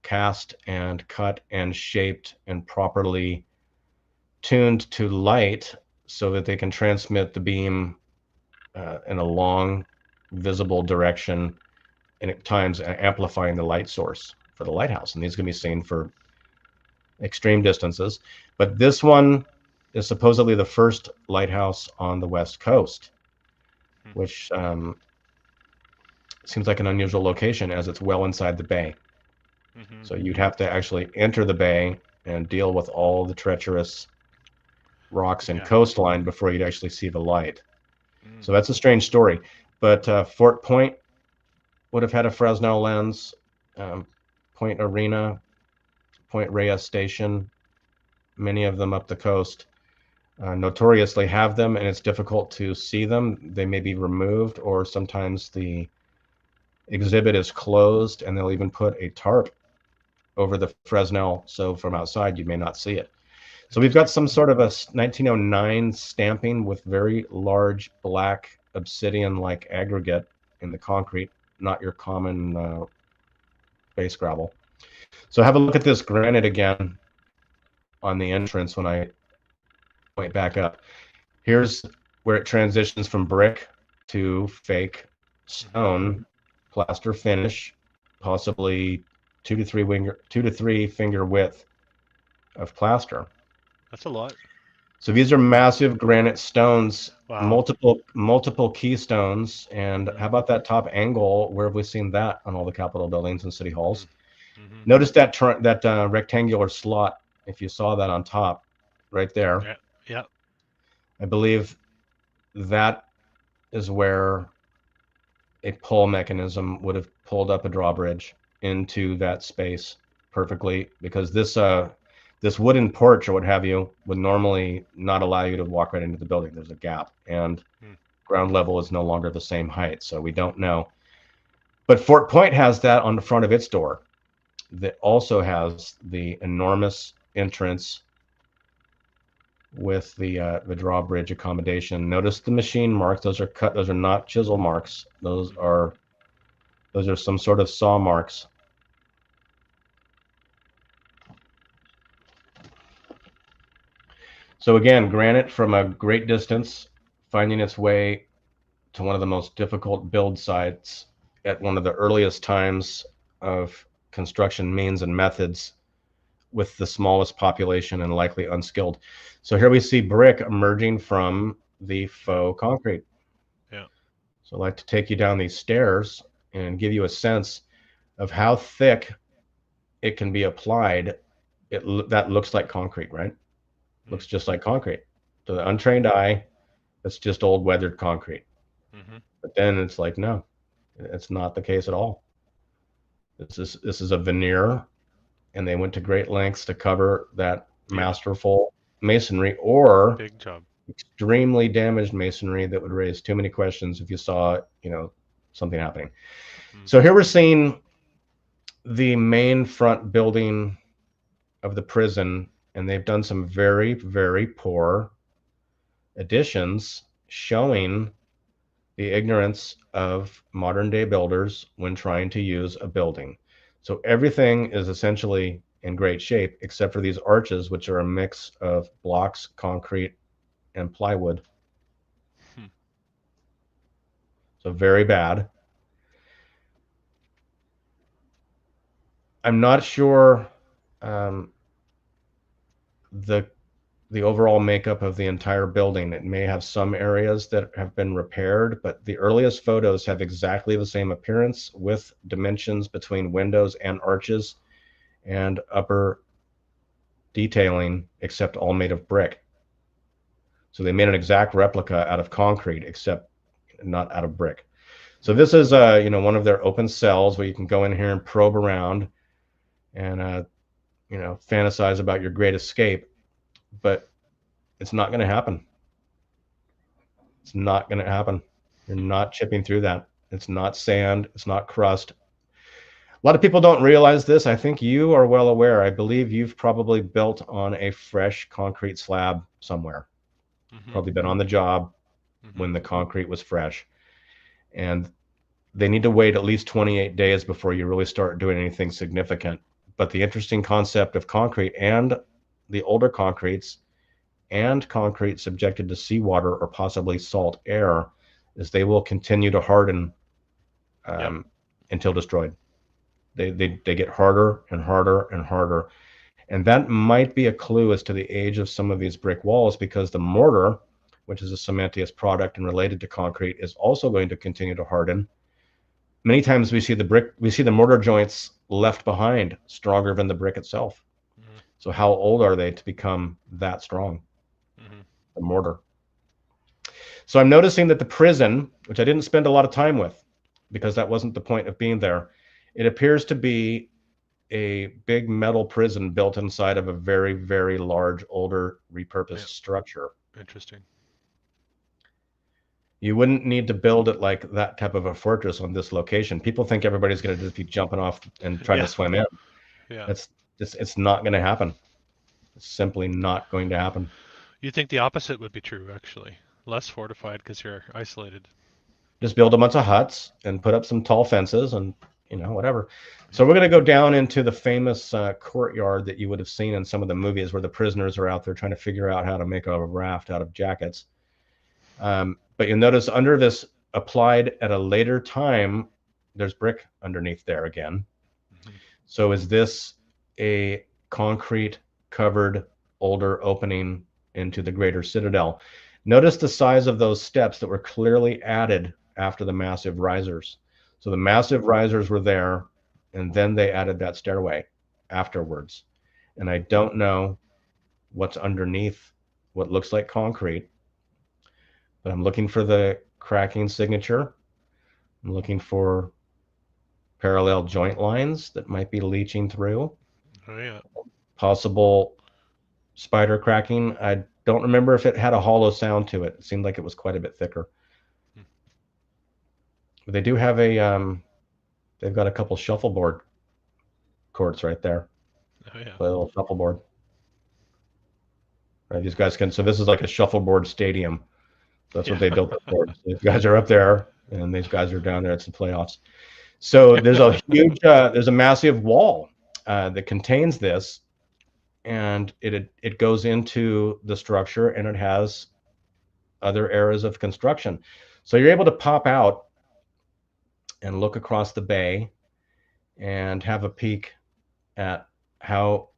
cast and cut and shaped and properly tuned to light so that they can transmit the beam in a long, visible direction, and at times amplifying the light source for the lighthouse. And these can be seen for extreme distances. But this one is supposedly the first lighthouse on the West Coast, which seems like an unusual location as it's well inside the bay. Mm-hmm. So you'd have to actually enter the bay and deal with all the treacherous rocks and coastline before you'd actually see the light. So that's a strange story. But Fort Point would have had a Fresnel lens. Point Arena, Point Reyes Station, many of them up the coast notoriously have them, and it's difficult to see them. They may be removed, or sometimes the exhibit is closed, and they'll even put a tarp over the Fresnel, so from outside you may not see it. So we've got some sort of a 1909 stamping with very large black obsidian-like aggregate in the concrete, not your common base gravel. So have a look at this granite again on the entrance when I point back up. Here's where it transitions from brick to fake stone, plaster finish, possibly 2 to 3 finger width of plaster. That's a lot. So these are massive granite stones, Wow. multiple keystones. And how about that top angle? Where have we seen that on all the Capitol buildings and city halls? Mm-hmm. Notice that rectangular slot, if you saw that on top, right there. Yeah. Yeah. I believe that is where a pull mechanism would have pulled up a drawbridge into that space perfectly, because this wooden porch or what have you would normally not allow you to walk right into the building. There's a gap, and ground level is no longer the same height, so we don't know. But Fort Point has that on the front of its door. That also has the enormous entrance with the drawbridge accommodation. Notice the machine marks; those are cut. Those are not chisel marks. Those are some sort of saw marks. So again, granite from a great distance, finding its way to one of the most difficult build sites at one of the earliest times of construction means and methods, with the smallest population and likely unskilled. So here we see brick emerging from the faux concrete. Yeah. So I'd like to take you down these stairs and give you a sense of how thick it can be applied. That looks like concrete, right? Looks just like concrete. To the untrained eye, it's just old weathered concrete. But then it's like, no, it's not the case at all. This is a veneer, and they went to great lengths to cover that masterful masonry, or big job. extremely damaged masonry that would raise too many questions if you saw, something happening. So here we're seeing the main front building of the prison, and they've done some very, very poor additions showing the ignorance of modern day builders when trying to use a building. So everything is essentially in great shape except for these arches, which are a mix of blocks, concrete, and plywood. So very bad. I'm not sure the overall makeup of the entire building. It may have some areas that have been repaired, but the earliest photos have exactly the same appearance with dimensions between windows and arches and upper detailing, except all made of brick. So they made an exact replica out of concrete, except not out of brick. So this is one of their open cells where you can go in here and probe around and fantasize about your great escape, but it's not going to happen. It's not going to happen. You're not chipping through that. It's not sand. It's not crust. A lot of people don't realize this. I think you are well aware. I believe you've probably built on a fresh concrete slab somewhere. Probably been on the job when the concrete was fresh. And they need to wait at least 28 days before you really start doing anything significant. But the interesting concept of concrete and the older concretes and concrete subjected to seawater or possibly salt air is they will continue to harden until destroyed. They get harder and harder and harder. And that might be a clue as to the age of some of these brick walls, because the mortar, which is a cementitious product and related to concrete, is also going to continue to harden. Many times we see the mortar joints left behind stronger than the brick itself. So how old are they to become that strong? The mortar. So I'm noticing that the prison, which I didn't spend a lot of time with because that wasn't the point of being there, it appears to be a big metal prison built inside of a very, very large, older, repurposed structure. Interesting. You wouldn't need to build it like that type of a fortress on this location. People think everybody's going to just be jumping off and trying to swim in. Yeah. It's not going to happen. It's simply not going to happen. You think the opposite would be true, actually. Less fortified because you're isolated. Just build a bunch of huts and put up some tall fences and, whatever. So we're going to go down into the famous courtyard that you would have seen in some of the movies where the prisoners are out there trying to figure out how to make a raft out of jackets. But you'll notice under this applied at a later time, there's brick underneath there again. So is this a concrete covered older opening into the greater Citadel? Notice the size of those steps that were clearly added after the massive risers. So the massive risers were there, and then they added that stairway afterwards. And I don't know what's underneath what looks like concrete, but I'm looking for the cracking signature. I'm looking for parallel joint lines that might be leaching through. Oh, yeah. Possible spider cracking. I don't remember if it had a hollow sound to it. It seemed like it was quite a bit thicker. But they do have they've got a couple shuffleboard courts right there. Oh, yeah. A little shuffleboard. Right, these guys so this is like a shuffleboard stadium. That's what they built it for. So these guys are up there, and these guys are down there. It's the playoffs. So there's a huge, there's a massive wall that contains this, and it goes into the structure, and it has other areas of construction. So you're able to pop out and look across the bay and have a peek at how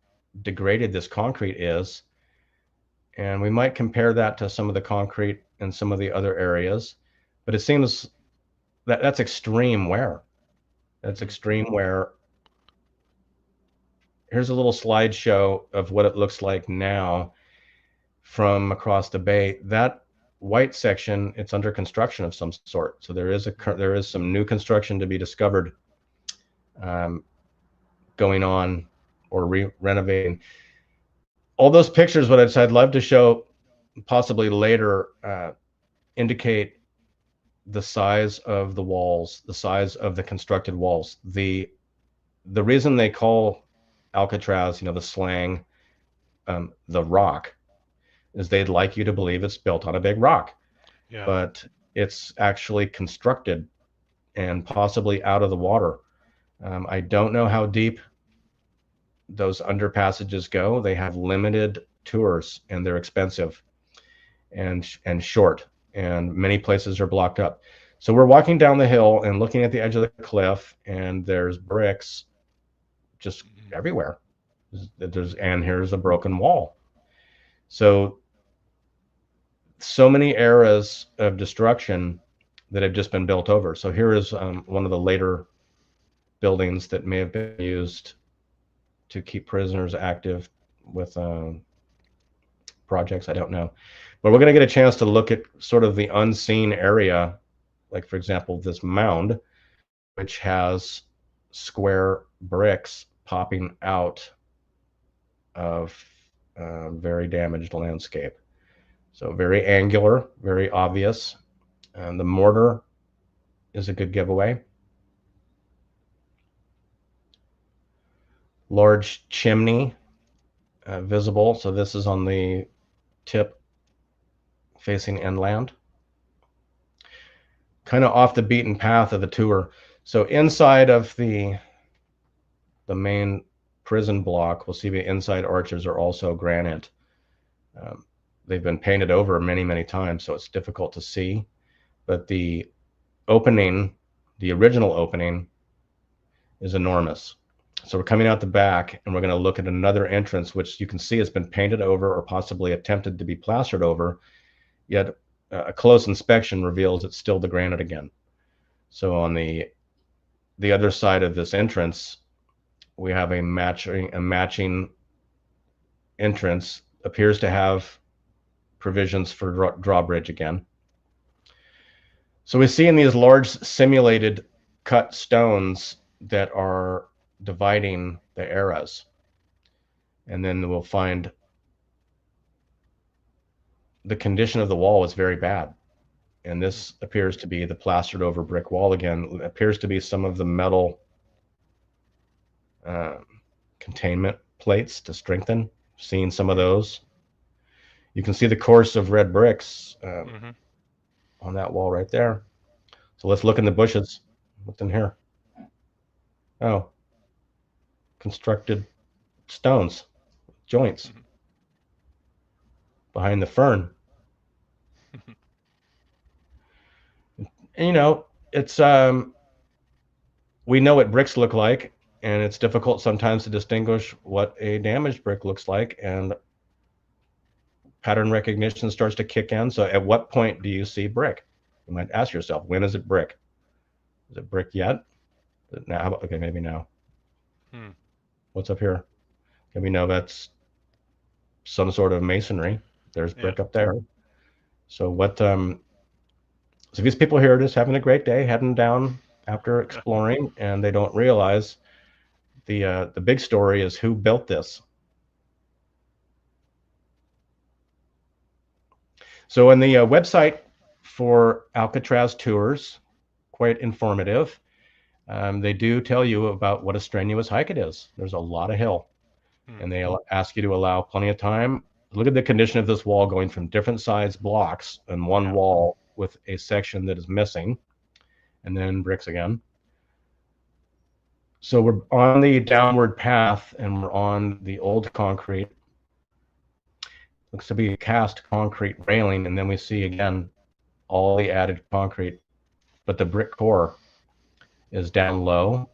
degraded this concrete is. And we might compare that to some of the concrete in some of the other areas, but it seems that that's extreme wear. That's extreme wear. Here's a little slideshow of what it looks like now from across the bay. That white section, it's under construction of some sort. So there is some new construction to be discovered going on or renovating. All those pictures, what I'd love to show possibly later indicate the size of the walls, the size of the constructed walls. The reason they call Alcatraz, the slang, the rock, is they'd like you to believe it's built on a big rock, Yeah. but it's actually constructed and possibly out of the water. I don't know how deep those underpassages go. They have limited tours and they're expensive and short, and many places are blocked up. So we're walking down the hill and looking at the edge of the cliff, and there's bricks just everywhere. And here's a broken wall. So many eras of destruction that have just been built over. So here is one of the later buildings that may have been used to keep prisoners active with projects. I don't know. But we're going to get a chance to look at sort of the unseen area, like, for example, this mound, which has square bricks popping out of very damaged landscape. So very angular, very obvious. And the mortar is a good giveaway. Large chimney visible. So this is on the tip facing inland. Kind of off the beaten path of the tour. So inside of the main prison block, we'll see the inside arches are also granite. They've been painted over many, many times, so it's difficult to see. But the opening, the original opening, is enormous. So we're coming out the back, and we're going to look at another entrance, which you can see has been painted over or possibly attempted to be plastered over, yet a close inspection reveals it's still the granite again. So on the other side of this entrance, we have a matching entrance. Appears to have provisions for drawbridge again. So we see in these large simulated cut stones that are dividing the eras. And then we'll find the condition of the wall is very bad. And this appears to be the plastered over brick wall again. It appears to be some of the metal containment plates to strengthen. Seeing some of those. You can see the course of red bricks on that wall right there. So let's look in the bushes. What's in here? Oh, constructed stones, joints behind the fern. And it's we know what bricks look like, and it's difficult sometimes to distinguish what a damaged brick looks like, and pattern recognition starts to kick in. So at what point do you see brick? You might ask yourself, when is it brick? Is it brick yet? Now, okay, maybe now. What's up here? Okay, we know that's some sort of masonry. There's brick up there. So what? So these people here are just having a great day, heading down after exploring, and they don't realize the big story is who built this. So on the website for Alcatraz tours, quite informative. They do tell you about what a strenuous hike it is. There's a lot of hill, and they ask you to allow plenty of time. Look at the condition of this wall going from different size blocks and one wall with a section that is missing, and then bricks again. So we're on the downward path, and we're on the old concrete. Looks to be a cast concrete railing, and then we see again all the added concrete, but the brick core is down low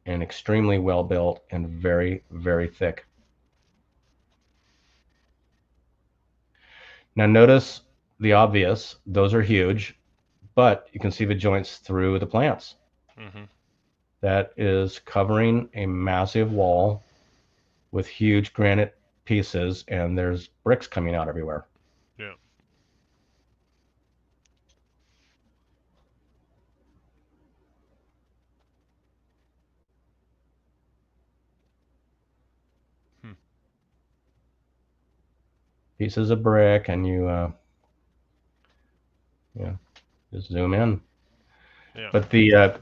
and extremely well built and very, very thick. Now notice the obvious, those are huge, but you can see the joints through the plants. That is covering a massive wall with huge granite pieces, and there's bricks coming out everywhere. Yeah. pieces of brick, and you just zoom in. Yeah. But the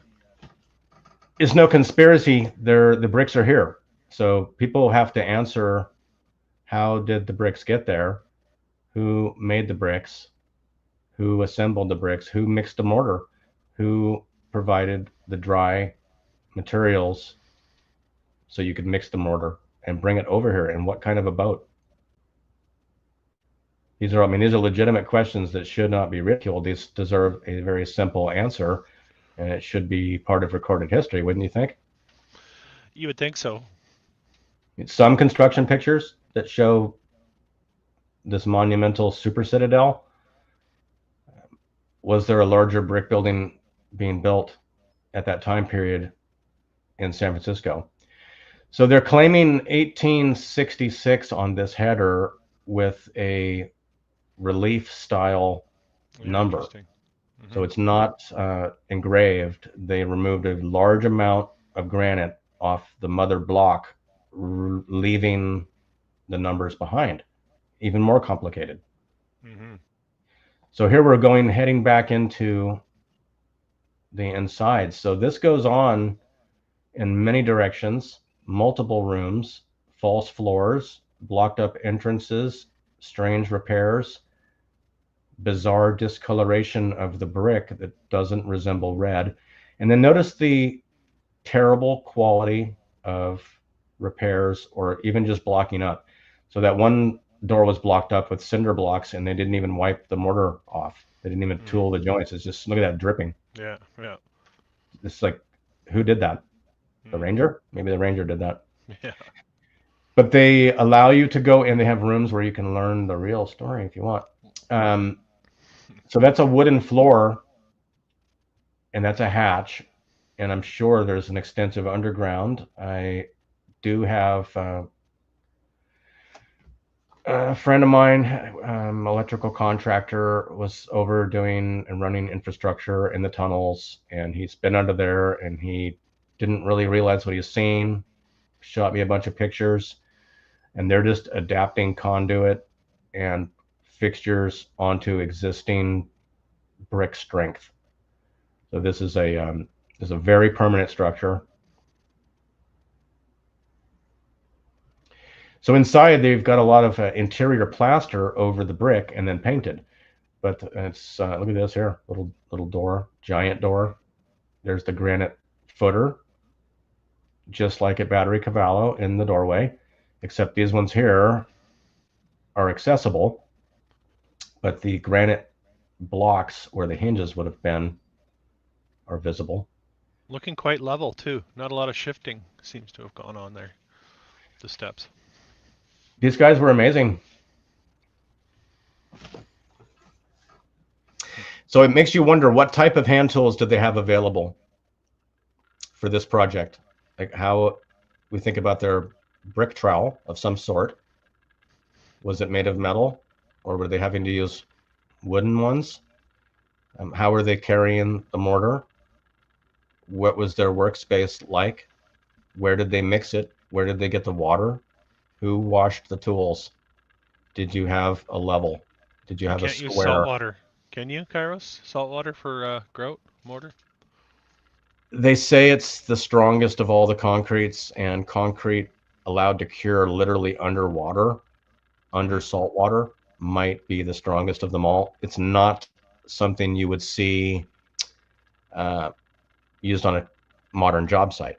it's no conspiracy. The bricks are here, so people have to answer: how did the bricks get there? Who made the bricks? Who assembled the bricks? Who mixed the mortar? Who provided the dry materials so you could mix the mortar and bring it over here? And what kind of a boat? These are legitimate questions that should not be ridiculed. These deserve a very simple answer, and it should be part of recorded history, wouldn't you think? You would think so. Some construction pictures that show this monumental super citadel. Was there a larger brick building being built at that time period in San Francisco? So they're claiming 1866 on this header with a relief style number. So it's not engraved. They removed a large amount of granite off the mother block, leaving the numbers behind. Even more complicated. So here we're heading back into the inside. So this goes on in many directions, multiple rooms, false floors, blocked up entrances, strange repairs, bizarre discoloration of the brick that doesn't resemble red. And then notice the terrible quality of repairs or even just blocking up. So that one door was blocked up with cinder blocks and they didn't even wipe the mortar off. They didn't even tool the joints. It's just, look at that dripping. Yeah. It's like, who did that? The ranger? Maybe the ranger did that. Yeah. But they allow you to go in. They have rooms where you can learn the real story if you want. So that's a wooden floor, and that's a hatch. And I'm sure there's an extensive underground. I do have a friend of mine, electrical contractor, was over doing and running infrastructure in the tunnels, and he's been under there, and he didn't really realize what he was seeing. Shot me a bunch of pictures, and they're just adapting conduit and fixtures onto existing brick strength. So this is a very permanent structure. So inside they've got a lot of interior plaster over the brick and then painted. But it's look at this here, little door, giant door. There's the granite footer, just like at Battery Cavallo in the doorway, except these ones here are accessible, but the granite blocks where the hinges would have been are visible. Looking quite level too. Not a lot of shifting seems to have gone on there. The steps. These guys were amazing. So it makes you wonder, what type of hand tools did they have available for this project? Like, how we think about their brick trowel of some sort. Was it made of metal, or were they having to use wooden ones? How were they carrying the mortar? What was their workspace like? Where did they mix it? Where did they get the water? Who washed the tools? Did you have a level? Did you have a square? Use salt water. Can you, Kairos? Salt water for grout mortar? They say it's the strongest of all the concretes, and concrete allowed to cure literally underwater, under salt water, might be the strongest of them all. It's not something you would see used on a modern job site.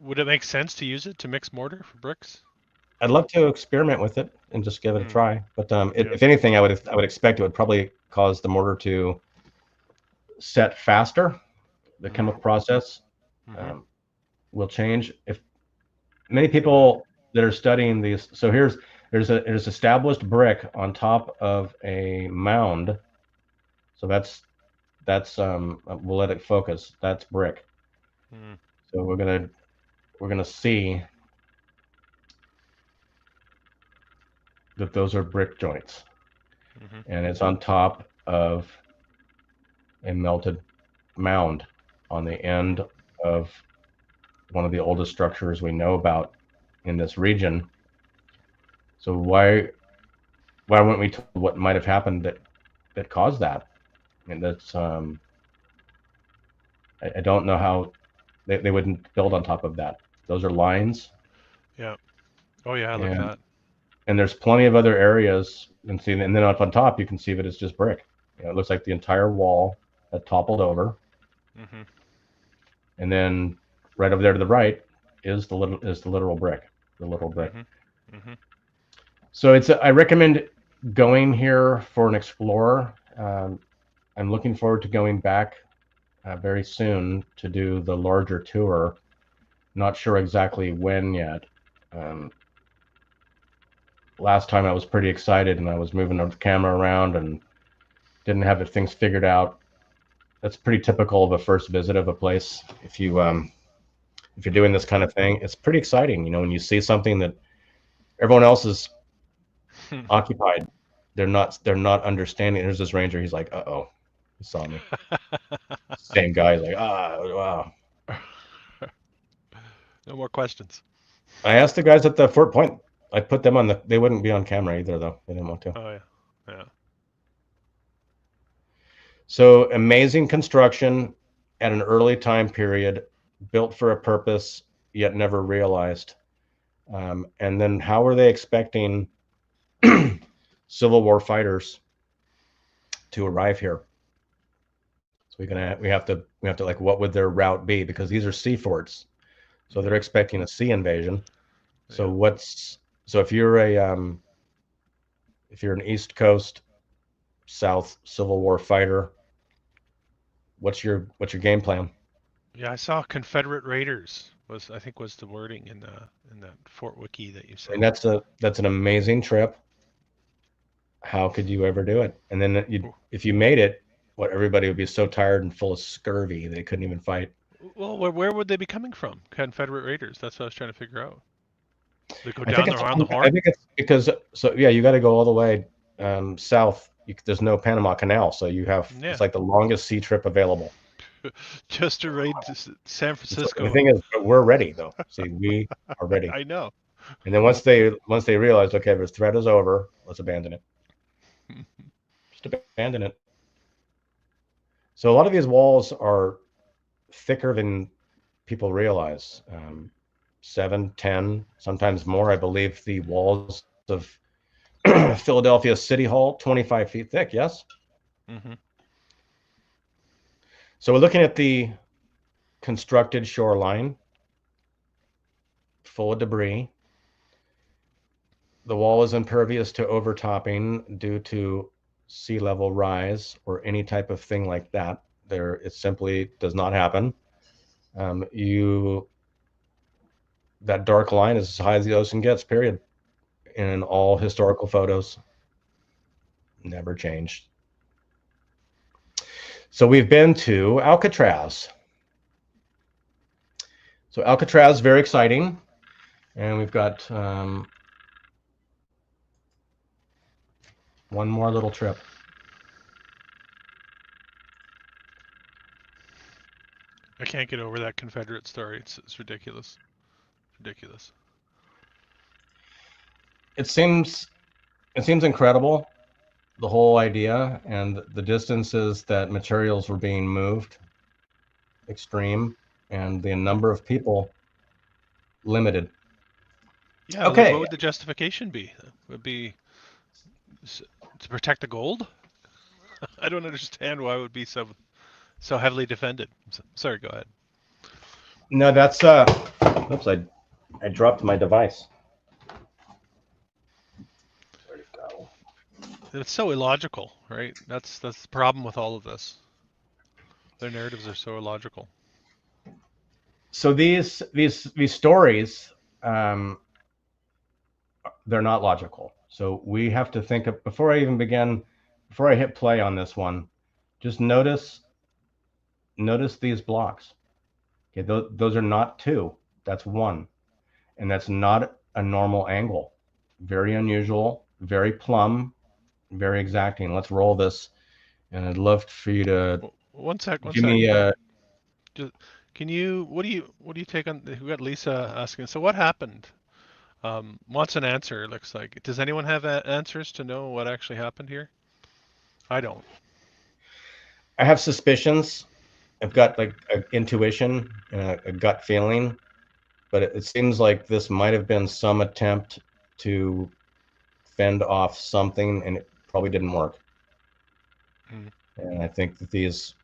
Would it make sense to use it to mix mortar for bricks? I'd love to experiment with it and just give it a try. But if anything, I would expect it would probably cause the mortar to set faster. The chemical process will change. If many people that are studying these, so there's established brick on top of a mound. So that's we'll let it focus. That's brick. So we're gonna see that those are brick joints, and it's on top of a melted mound on the end of one of the oldest structures we know about in this region. So why why weren't we told what might have happened that caused that? I mean, that's I don't know how they wouldn't build on top of that. Those are lines. Yeah. Oh yeah, look at that. And there's plenty of other areas, and then up on top you can see that it's just brick. It looks like the entire wall had toppled over. Mm-hmm. And then right over there to the right is the literal brick, the little brick. Mm-hmm. Mm-hmm. So I recommend going here for an explorer. I'm looking forward to going back very soon to do the larger tour. Not sure exactly when yet. Last time I was pretty excited and I was moving the camera around and didn't have the things figured out. That's pretty typical of a first visit of a place. If you're doing this kind of thing, it's pretty exciting. When you see something that everyone else is occupied, they're not understanding. There's this ranger. He's like, uh-oh, he saw me. Same guy. He's like, wow. No more questions. I asked the guys at the Fort Point. I put them on they wouldn't be on camera either, though. They didn't want to. Oh yeah. So amazing construction at an early time period, built for a purpose, yet never realized. And then how were they expecting Civil War fighters to arrive here? So we have to like, what would their route be? Because these are sea forts, so they're expecting a sea invasion. So if you're an East Coast South Civil War fighter, what's your game plan? Yeah, I saw Confederate Raiders was the wording in that Fort Wiki that you said. And that's an amazing trip. How could you ever do it? And then if you made it, everybody would be so tired and full of scurvy they couldn't even fight. Well, where would they be coming from? Confederate Raiders. That's what I was trying to figure out. They go down around the Horn? I think it's because, you got to go all the way south. There's no Panama Canal, so it's like the longest sea trip available. Just to raid San Francisco. The thing is, we're ready though. See, we are ready. I know. And then once they realize, okay, this threat is over, let's abandon it. Just abandon it. So a lot of these walls are thicker than people realize. 7, 10, sometimes more. I believe the walls of Philadelphia City Hall, 25 feet thick. Yes. Mm-hmm. So we're looking at the constructed shoreline, full of debris. The wall is impervious to overtopping due to sea level rise or any type of thing like that. It simply does not happen. That dark line is as high as the ocean gets, period. In all historical photos, never changed. So we've been to Alcatraz. So Alcatraz, very exciting. And we've got one more little trip. I can't get over that Confederate story. It's ridiculous. Ridiculous. It seems incredible, the whole idea, and the distances that materials were being moved, extreme, and the number of people limited. Yeah. Okay. What would the justification be? Would be to protect the gold? I don't understand why it would be so heavily defended. Sorry, go ahead. No, that's oops, I dropped my device. Where'd it go? It's so illogical, right? That's the problem with all of this. Their narratives are so illogical. So these stories, they're not logical. So we have to think of, before I hit play on this one, just notice these blocks. Okay, those are not 2. That's 1. And that's not a normal angle. Very unusual, very plumb, very exacting. Let's roll this. And I'd love for you to one sec. Can you what do you take on? We got Lisa asking. So what happened Wants an answer, it looks like. Does anyone have answers to know what actually happened here? I don't. I have suspicions. I've got like an intuition and a gut feeling, but it seems like this might have been some attempt to fend off something, and it probably didn't work. Mm. And I think that these,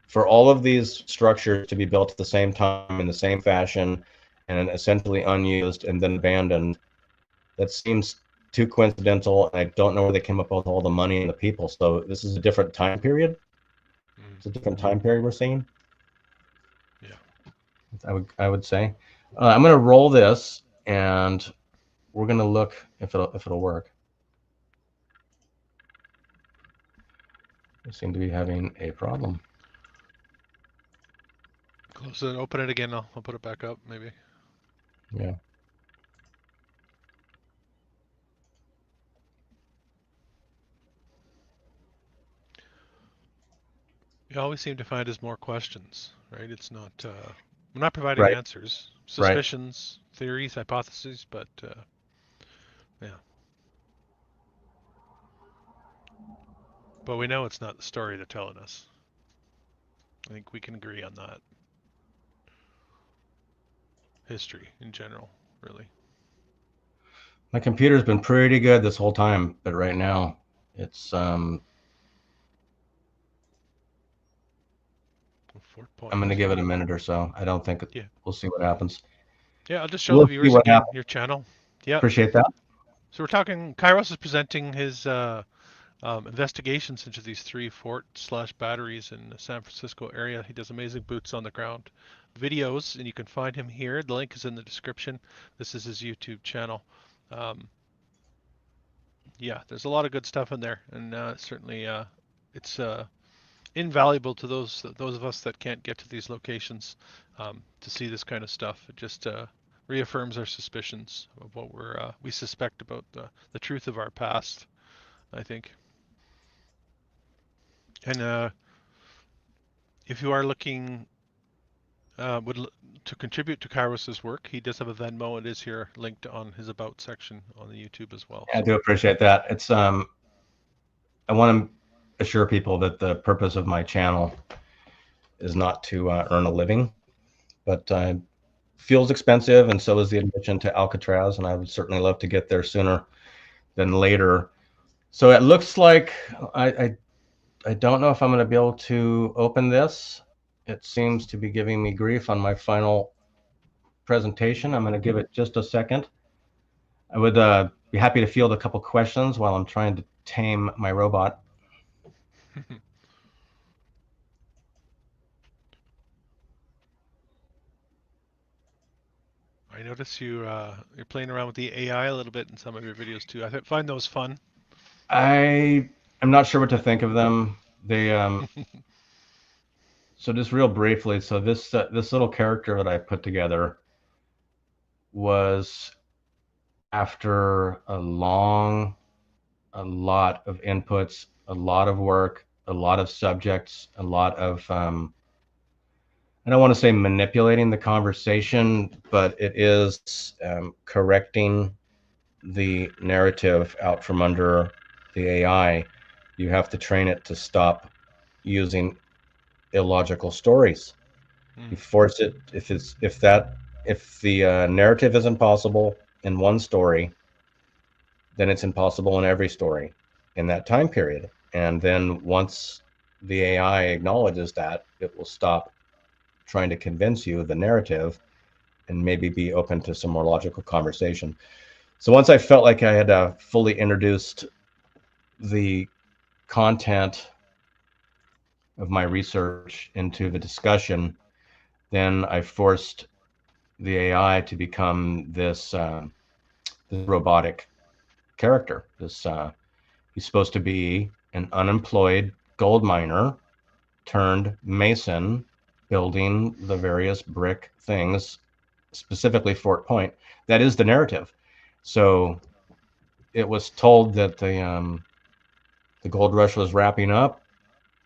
for all of these structures to be built at the same time in the same fashion and essentially unused and then abandoned, that seems too coincidental. And I don't know where they came up with all the money and the people. So this is a different time period. It's a different time period we're seeing. Yeah. I would say. I'm going to roll this, and we're going to look if it'll work. We seem to be having a problem. Close it, open it again. I'll put it back up, maybe. Yeah. You always seem to find is more questions, right? It's not, we're not providing answers, suspicions, theories, hypotheses, but yeah. But we know it's not the story they're telling us. I think we can agree on that. History in general, really. My computer's been pretty good this whole time, but right now it's I'm going to give it a minute or so. I don't think we'll see what happens. Yeah, I'll just show the viewers again your channel. Yeah. Appreciate that. So we're talking, Kairos is presenting his investigations into these 3 fort/batteries in the San Francisco area. He does amazing boots on the ground videos, and you can find him here. The link is in the description. This is his YouTube channel. Yeah, there's a lot of good stuff in there, and certainly it's invaluable to those of us that can't get to these locations to see this kind of stuff. It just reaffirms our suspicions of what we suspect about the truth of our past, I think. And if you are looking to contribute to Kairos's work, he does have a Venmo. It is here linked on his About section on the YouTube as well. I do appreciate that. It's I want to assure people that the purpose of my channel is not to earn a living, but fuel's expensive, and so is the admission to Alcatraz, and I would certainly love to get there sooner than later. So it looks like I don't know if I'm going to be able to open this. It seems to be giving me grief on my final presentation. I'm going to give it just a second. I would be happy to field a couple questions while I'm trying to tame my robot. I notice you're playing around with the AI a little bit in some of your videos too. I find those fun. I'm not sure what to think of them. They so just real briefly, so this little character that I put together was after a lot of inputs, a lot of work, a lot of subjects, a lot of I don't want to say manipulating the conversation, but it is correcting the narrative out from under the AI. You have to train it to stop using illogical stories. You force it, if the narrative is impossible in one story, then it's impossible in every story in that time period. And then once the AI acknowledges that, it will stop trying to convince you of the narrative and maybe be open to some more logical conversation. So once I felt like I had fully introduced the content of my research into the discussion, then I forced the AI to become this robotic character. He's supposed to be an unemployed gold miner turned mason, building the various brick things, specifically Fort Point. That is the narrative. So it was told that the gold rush was wrapping up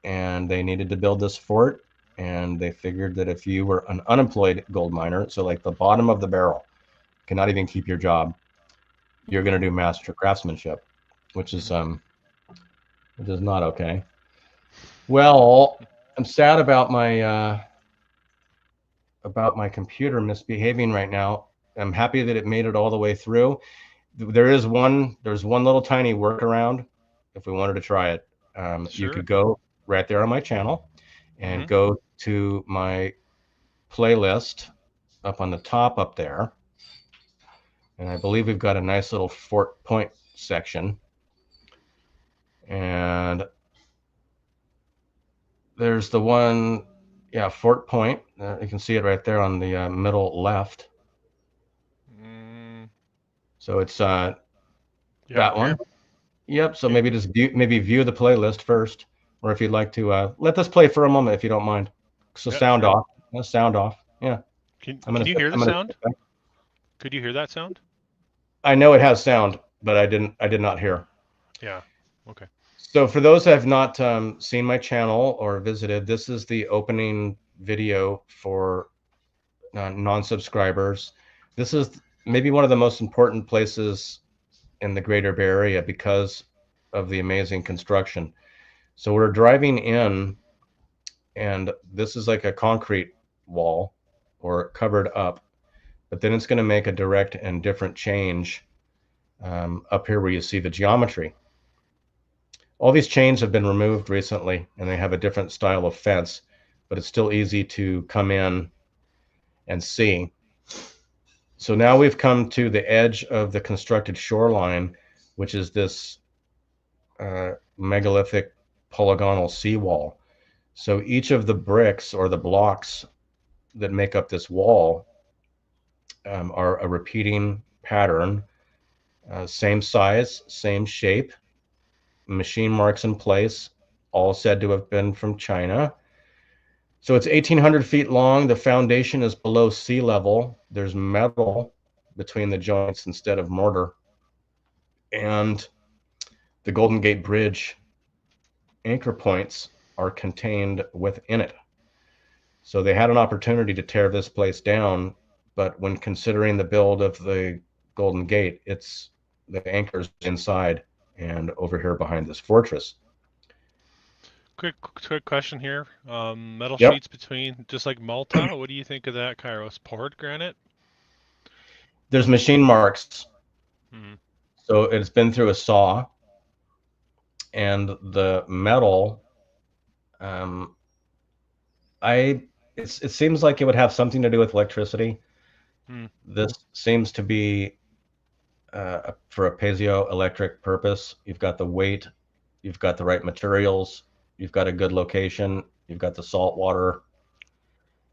and they needed to build this fort, and they figured that if you were an unemployed gold miner, so like the bottom of the barrel, cannot even keep your job, you're going to do master craftsmanship, which is not okay. Well, I'm sad about my computer misbehaving right now. I'm happy that it made it all the way through. There's one little tiny workaround. If we wanted to try it, you Sure. could go right there on my channel and go to my playlist up on the top up there. And I believe we've got a nice little Fort Point section. And there's the one, yeah, Fort Point. You can see it right there on the middle left. So it's that one. Yep. So maybe just view the playlist first, or if you'd like to let this play for a moment, if you don't mind. So sound off. Sound off. Yeah. Can you hear the sound? Could you hear that sound? I know it has sound, but I did not hear. Yeah. Okay. So for those who have not seen my channel or visited, this is the opening video for non-subscribers. This is maybe one of the most important places in the greater Bay Area because of the amazing construction. So we're driving in, and this is like a concrete wall or covered up, but then it's going to make a direct and different change up here where you see the geometry. All these chains have been removed recently, and they have a different style of fence, but it's still easy to come in and see. So now we've come to the edge of the constructed shoreline, which is this megalithic polygonal seawall. So each of the bricks or the blocks that make up this wall are a repeating pattern, same size, same shape, machine marks in place, all said to have been from China. So it's 1,800 feet long. The foundation is below sea level. There's metal between the joints instead of mortar. And the Golden Gate Bridge anchor points are contained within it. So they had an opportunity to tear this place down, but when considering the build of the Golden Gate, it's the anchors inside and over here behind this fortress. Quick question here. Metal sheets between, just like Malta. What do you think of that, Kairos? Poured granite? There's machine marks. So it's been through a saw, and the metal, it seems like it would have something to do with electricity. This seems to be for a piezoelectric purpose. You've got the weight, you've got the right materials, you've got a good location, you've got the salt water,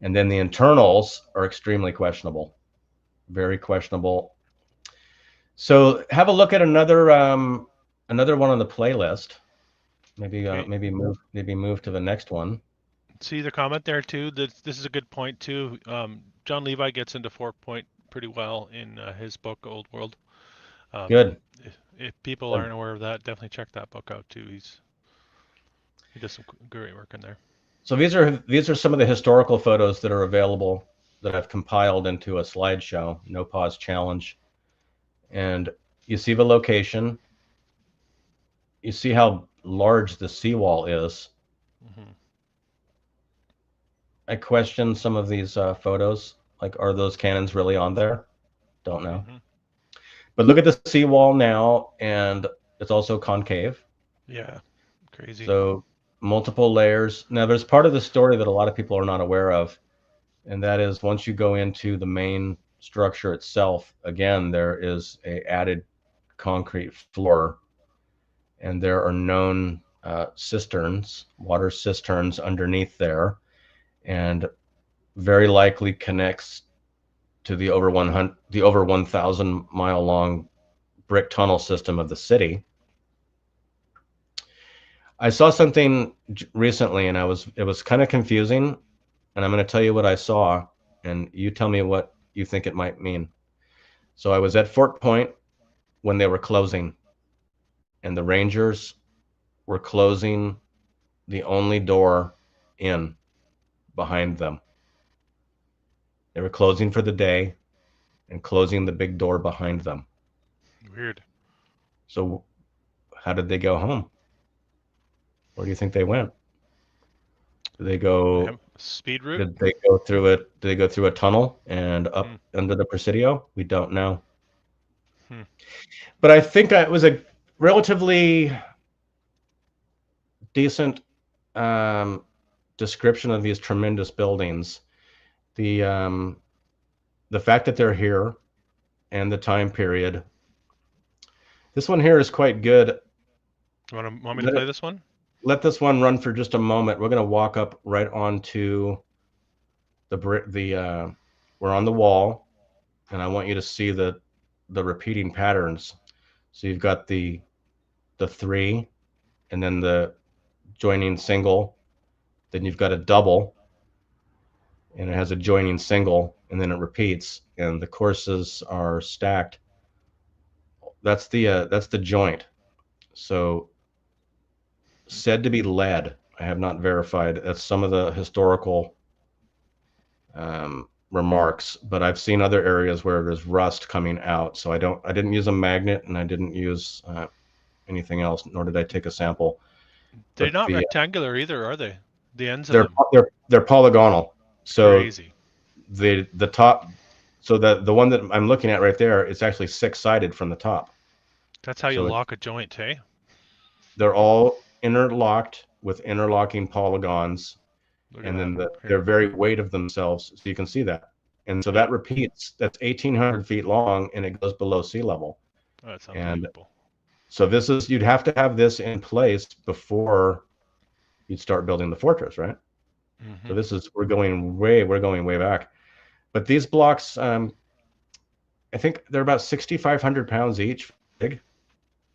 and then the internals are extremely questionable, very questionable. So have a look at another one on the playlist. Maybe move to the next one. See the comment there too. This is a good point too. John Levi gets into Fort Point pretty well in his book Old World. Good. If people aren't aware of that, definitely check that book out too. He does some great work in there. So these are some of the historical photos that are available that I've compiled into a slideshow, no pause challenge. And you see the location. You see how large the seawall is. I question some of these photos. Like, are those cannons really on there? Don't know. But look at the seawall now, and it's also concave. Yeah, crazy. So multiple layers. Now, there's part of the story that a lot of people are not aware of, and that is once you go into the main structure itself, again, there is a added concrete floor, and there are known cisterns, water cisterns underneath there, and very likely connects to the over 1,000 mile long brick tunnel system of the city. I saw something recently, and it was kind of confusing, and I'm going to tell you what I saw, and you tell me what you think it might mean. So I was at Fort Point when they were closing, and the Rangers were closing the only door in behind them. They were closing for the day, and closing the big door behind them. Weird. So how did they go home? Where do you think they went? Did they go? Speed route? Did they go through it? Did they go through a tunnel and up under the Presidio? We don't know. But I think it was a relatively decent description of these tremendous buildings. The fact that they're here and the time period. This one here is quite good. Want me to play this one? Let this one run for just a moment. We're going to walk up right onto we're on the wall, and I want you to see the repeating patterns. So you've got the 3, and then the joining single, then you've got a double, and it has a joining single, and then it repeats, and the courses are stacked. That's the joint. So said to be lead. I have not verified. That's some of the historical remarks, but I've seen other areas where there's rust coming out. So I didn't use a magnet, and I didn't use anything else, nor did I take a sample. They're But not rectangular either, are they? The ends of them. They're polygonal. So crazy. The top. So the one that I'm looking at right there is actually 6-sided from the top. That's how you lock a joint, hey? They're all interlocked with interlocking polygons, and then they're very weight of themselves, so you can see that. And so that repeats. That's 1,800 feet long, and it goes below sea level. Oh, that's unbelievable. So you'd have to have this in place before you'd start building the fortress, right? So we're going way back. But these blocks, I think they're about 6,500 pounds each.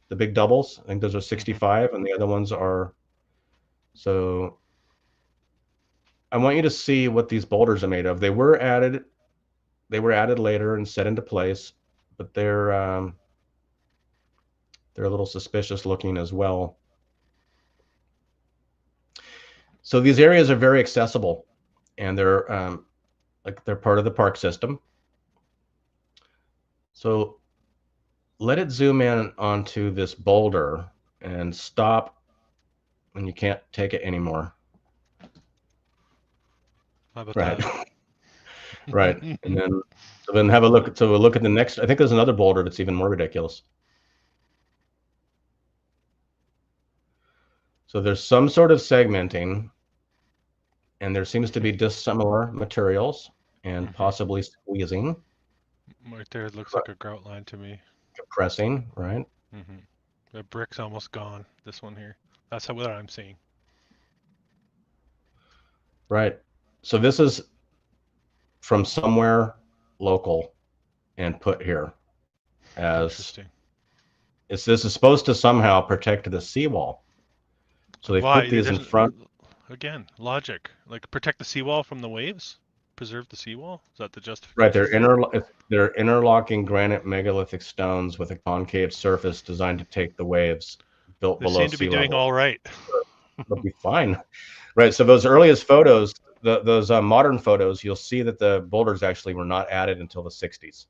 The big doubles, I think those are 65, and the other ones are. So I want you to see what these boulders are made of. They were added later and set into place, but they're a little suspicious looking as well. So these areas are very accessible, and they're part of the park system. So let it zoom in onto this boulder and stop when you can't take it anymore. How about right. that? Right. And then have a look. So we'll look at the next. I think there's another boulder that's even more ridiculous. So there's some sort of segmenting, and there seems to be dissimilar materials and possibly squeezing. Right there, it looks like a grout line to me. Compressing, right? The brick's almost gone. This one here. That's what I'm seeing. Right. So this is from somewhere local and put here as interesting. This is supposed to somehow protect the seawall. So they put these in front. Again, logic. Like protect the seawall from the waves? Preserve the seawall? Is that the justification? Right. They're interlocking granite megalithic stones with a concave surface designed to take the waves built below sea level. They seem to be doing all right. They'll be fine. Right. So those earliest photos, those modern photos, you'll see that the boulders actually were not added until the 60s.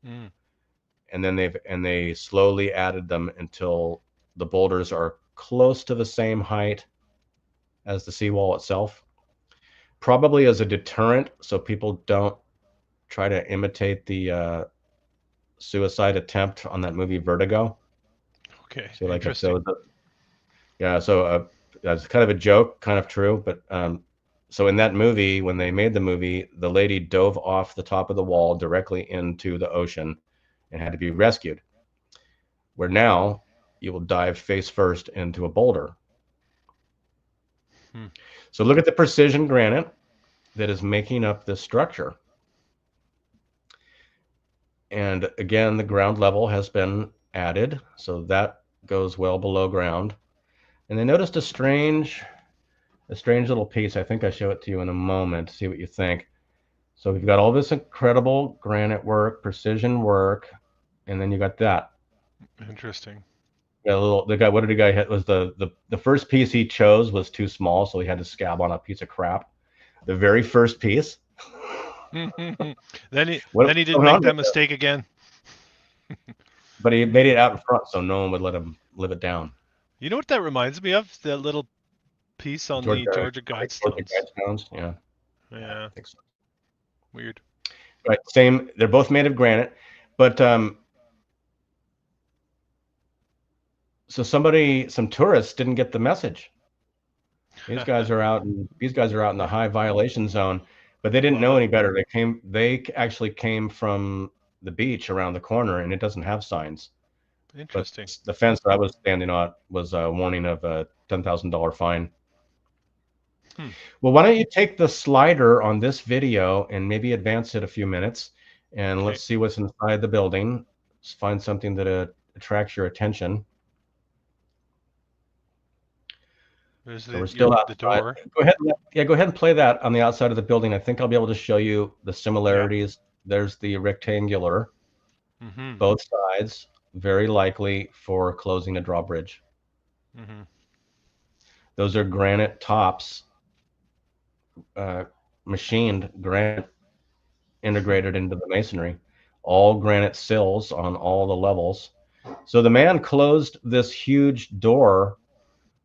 And then they slowly added them until the boulders are close to the same height as the seawall itself, probably as a deterrent so people don't try to imitate the suicide attempt on that movie Vertigo. Okay. So interesting. So that's kind of a joke, kind of true, but so in that movie, when they made the movie, the lady dove off the top of the wall directly into the ocean and had to be rescued. Where now you will dive face first into a boulder. So look at the precision granite that is making up this structure. And again, the ground level has been added, so that goes well below ground. And I noticed a strange little piece. I think I show it to you in a moment to see what you think. So we've got all this incredible granite work, precision work, and then you got that. Interesting. Yeah, what did the guy hit? Was the first piece he chose was too small, so he had to scab on a piece of crap. The very first piece Then he What then he didn't going make on that with that? mistake again. But he made it out in front, so no one would let him live it down. You know what that reminds me of? That little piece on the Georgia Georgia Guidestones. Guidestones, yeah, I Yeah, think so. weird. Right, same. They're both made of granite, but so some tourists didn't get the message. These guys are out in the high violation zone, but they didn't know Wow, any better. They actually came from the beach around the corner, and it doesn't have signs. But interesting. the fence that I was standing on was a warning of a $10,000 fine. Hmm. Well, why don't you take the slider on this video and maybe advance it a few minutes, and Okay. let's see what's inside the building. Let's find something that attracts your attention. There's So we're still the outside. door. Go ahead. Go ahead and play that on the outside of the building. I think I'll be able to show you the Yeah. similarities. There's the rectangular, Mm-hmm. both sides, very likely for closing a drawbridge. Mm-hmm. Those are granite tops, machined granite integrated into the masonry. All granite sills on all the levels. So the man closed this huge door,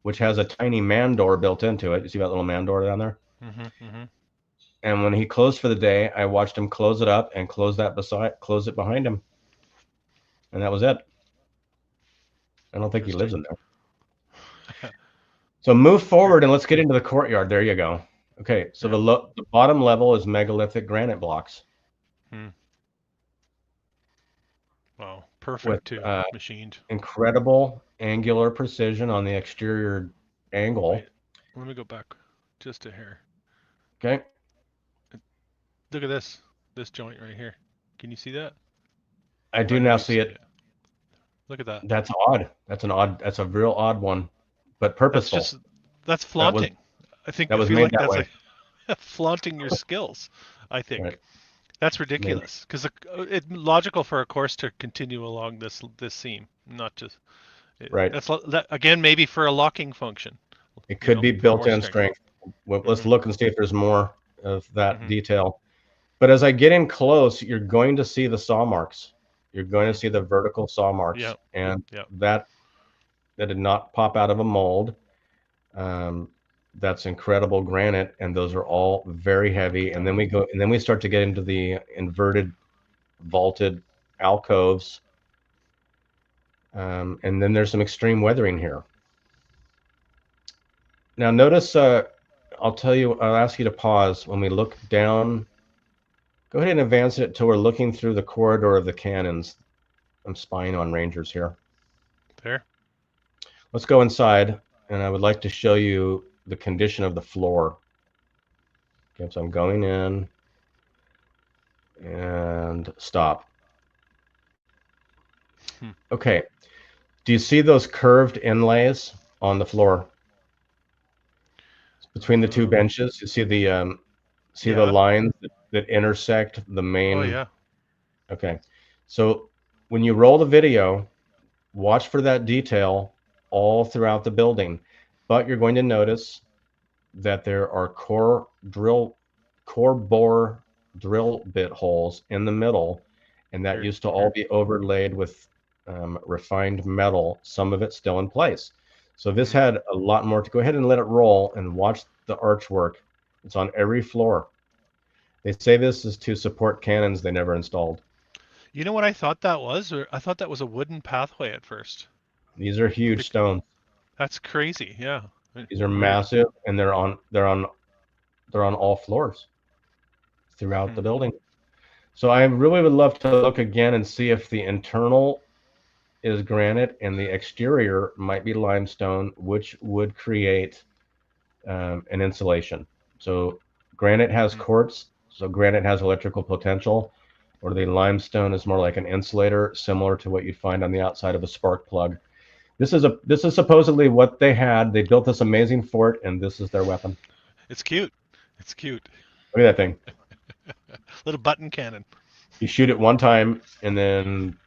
which has a tiny man door built into it. You see that little man door down there? Mm-hmm. Mm-hmm. And when he closed for the day, I watched him close it up and close it behind him. And that was it. I don't think he lives Interesting. in there. So move forward and let's get into the courtyard. There you go. Okay, so Yeah. the bottom level is megalithic granite blocks Hmm. Wow. with Perfect too. Machined. incredible angular precision on the exterior angle. Wait. Let me go back just a hair. Okay, Look at this. This joint right here. Can you see that? I I do know now you see see it. it. Look at that. That's odd. That's a real odd one, but That's purposeful. just that's That was flaunting. I that was feel made like that that's way. like flaunting your skills. I Right. think that's Maybe. ridiculous because it's logical for a course to continue along this seam, not just Right. that again maybe for a locking function, It could be for more built-in strength. strength. Well, let's Mm-hmm. look and see if there's more of that Mm-hmm. detail. But as I get in close, you're going to see the saw marks. You're going to Mm-hmm. see the vertical saw marks, Yeah. and Yeah. that did not pop out of a mold. Um, that's incredible granite, and those are all very Look heavy. at And that. then we start to get into the inverted, vaulted alcoves, and then there's some extreme weathering here. Now notice, I'll ask you to pause when we look down. Go ahead and advance it till we're looking through the corridor of the cannons. I'm spying on rangers here. There. Let's go inside, and I would like to show you the condition of the floor. Okay, so I'm going in and stop. Hmm. Okay, do you see those curved inlays on the floor between the two Um. benches? You see the Yeah. lines that intersect the Oh main. yeah. Okay, so when you roll the video, watch for that detail all throughout the building, but you're going to notice that there are core bore drill bit holes in the middle, and that Weird. used to all be overlaid with refined metal, some of it still in place. So this Mm-hmm. had a lot more to go ahead and let it roll and watch the archwork. It's on every floor. They say this is to support cannons they never installed. You know what I thought that was? Or I thought that was a wooden pathway at first. These are huge stones. That's crazy. Yeah. These are Weird. massive, and they're on all floors throughout Hmm. the building. So I really would love to look again and see if the internal is granite and the exterior might be limestone, which would create an insulation. So granite has Hmm. quartz, so granite has electrical potential, or the limestone is more like an insulator, similar to what you'd find on the outside of a spark plug. This is supposedly what they had. They built this amazing fort, and this is their weapon. It's cute. It's cute. Look at that thing. Little button cannon. You shoot it one time, and then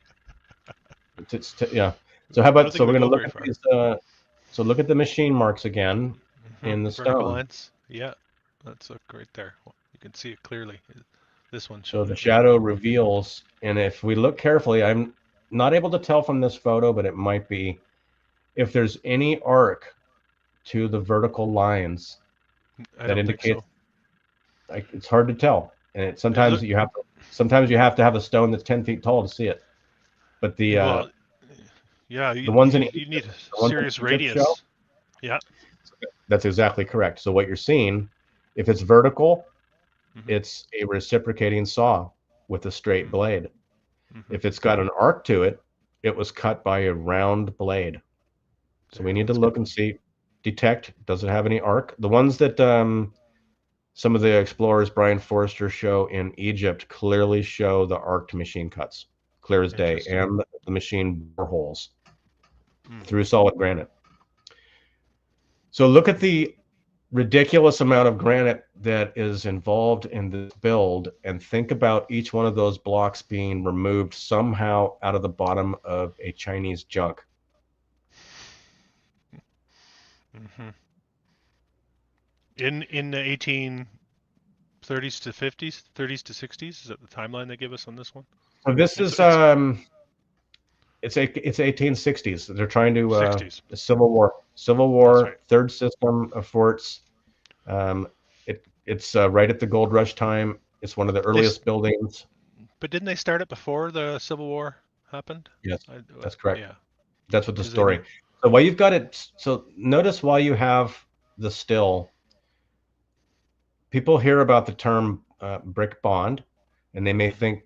yeah. So how I don't about think we're it'll going to go look very at far. these. So look at the machine marks again Hmm. in the Vertical stone. lines. Yeah. That's right there. You can see it clearly. This one So showing the it. shadow reveals, and if we look carefully, I'm not able to tell from this photo, but it might be, if there's any arc to the vertical lines, I that don't think indicates, so. like, it's hard to tell. And It look sometimes you have to have a stone that's 10 feet tall to see it. But well, yeah. the ones in You need a the ones in serious Egypt show, radius. Yeah. that's exactly correct. So what you're seeing, if it's vertical, Mm-hmm. it's a reciprocating saw with a straight blade. Mm-hmm. If it's got an arc to it, it was cut by a round blade. So we need to look and see, detect, does it have any arc? The ones that some of the explorers, Brian Forrester, show in Egypt clearly show the arced machine cuts, clear as day, and the machine bore holes through solid granite. So look at the ridiculous amount of granite that is involved in this build, and think about each one of those blocks being removed somehow out of the bottom of a Chinese junk. Mm-hmm. In the 1830s to 50s, 30s to 60s, is that the timeline they give us on this one? So this is it's 1860s. They're trying to 60s. Civil War, That's right. third system of forts. It's right at the gold rush time. It's one of the earliest buildings. But didn't they start it before the Civil War happened? Yes, that's correct. Yeah. That's what the story. So while you've got it, so notice while you have the still, people hear about the term brick bond, and they may think,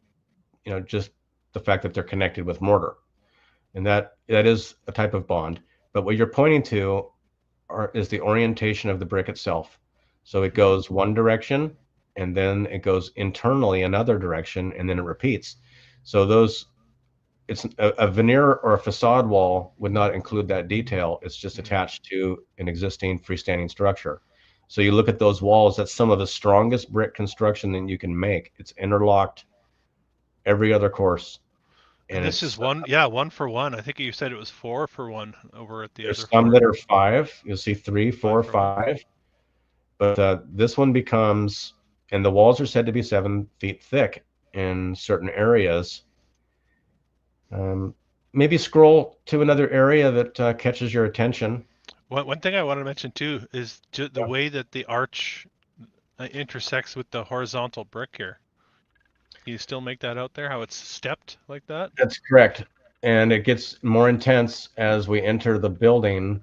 just the fact that they're connected with mortar, and that is a type of bond. But what you're pointing to is the orientation of the brick itself. So it goes one direction, and then it goes internally another direction, and then it repeats. So it's a veneer or a facade wall would not include that detail. It's just attached to an existing freestanding structure. So you look at those walls, that's some of the strongest brick construction that you can make. It's interlocked every other course. And this is one for one. I think you said it was 4 for 1 over at the other there's some fort. that are 5. You'll see 3, 4, 5. But this one becomes, and the walls are said to be 7 feet thick in certain areas. Maybe scroll to another area that catches your attention. One thing I want to mention too is the way that the arch intersects with the horizontal brick here. Can you still make that out there? How it's stepped like that? That's correct. And it gets more intense as we enter the building.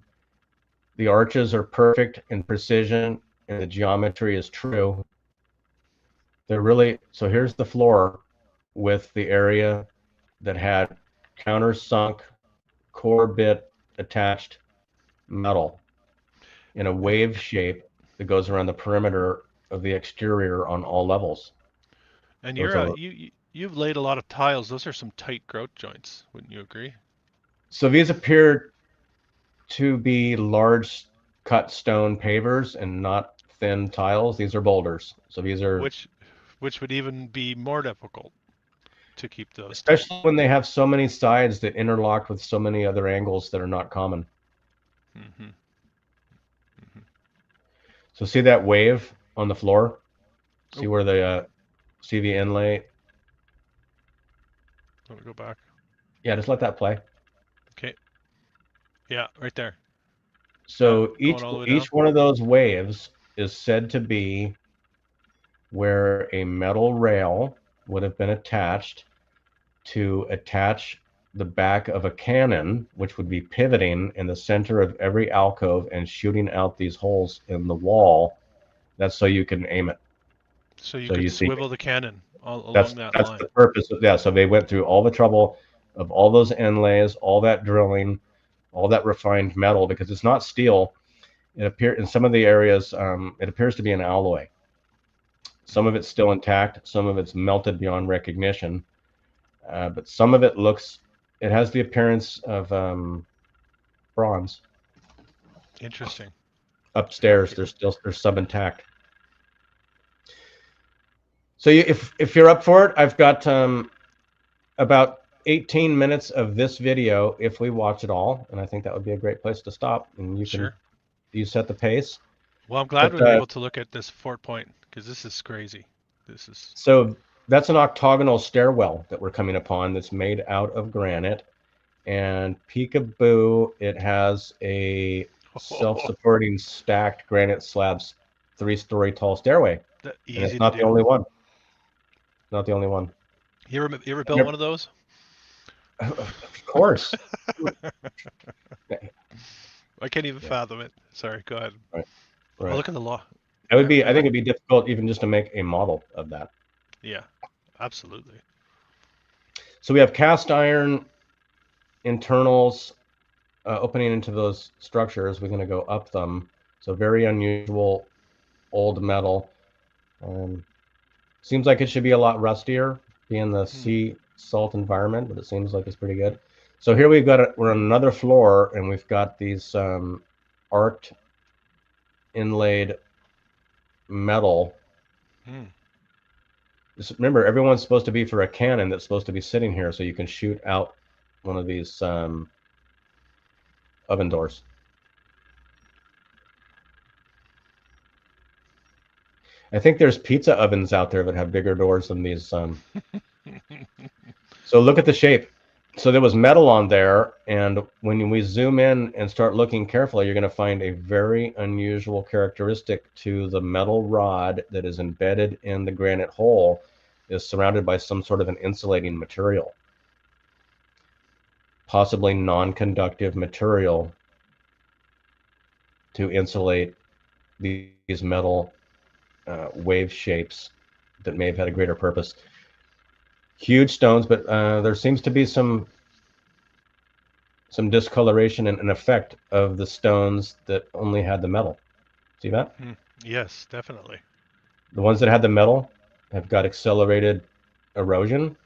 The arches are perfect in precision, and the geometry is true. So here's the floor with the area that had countersunk core bit attached metal in a wave shape that goes around the perimeter of the exterior on all levels. And you've laid a lot of tiles. Those are some tight grout joints, wouldn't you agree? So these appear to be large cut stone pavers and not thin tiles. These are boulders. So these are which would even be more difficult to keep those, especially when they have so many sides that interlock with so many other angles that are not common. So see that wave on the floor? See where the see the inlay? Want to go back? Yeah, just let that play. Okay. Yeah, right there. So each one of those waves is said to be where a metal rail would have been attached to attach the back of a cannon, which would be pivoting in the center of every alcove and shooting out these holes in the wall. That's so you can aim it. So you could swivel the cannon along that line. That's the purpose. So they went through all the trouble of all those inlays, all that drilling, all that refined metal, because it's not steel. It appears in some of the areas, it appears to be an alloy. Some of it's still intact, some of it's melted beyond recognition, but some of it it has the appearance of bronze. Interesting. Upstairs, they're sub intact. So if you're up for it, I've got about 18 minutes of this video if we watch it all, and I think that would be a great place to stop. And you set the pace. Well, I'm glad we were able to look at this Fort Point because this is crazy. So that's an octagonal stairwell that we're coming upon that's made out of granite. And peekaboo, it has a self-supporting stacked granite slabs, 3-story tall stairway. And Easy it's to not the do. only one. Not the only one. You ever built one of those? Of course. I can't even Yeah. fathom it. Sorry, go ahead. Right. Oh, Right. look at the law. It would be, I think it'd be difficult even just to make a model of that. Yeah, absolutely. So we have cast iron internals opening into those structures. We're going to go up them. So very unusual old metal. Seems like it should be a lot rustier, being the sea salt environment, but it seems like it's pretty good. So here we're on another floor, and we've got these arced inlaid metal. Just remember, everyone's supposed to be for a cannon that's supposed to be sitting here, so you can shoot out one of these oven doors. I think there's pizza ovens out there that have bigger doors than these. So look at the shape. So there was metal on there, and when we zoom in and start looking carefully, you're going to find a very unusual characteristic to the metal rod that is embedded in the granite hole is surrounded by some sort of an insulating material, possibly non-conductive material to insulate these metal wave shapes that may have had a greater purpose. Huge stones, but there seems to be some discoloration and an effect of the stones that only had the metal. See that? Yes, definitely. The ones that had the metal have got accelerated erosion,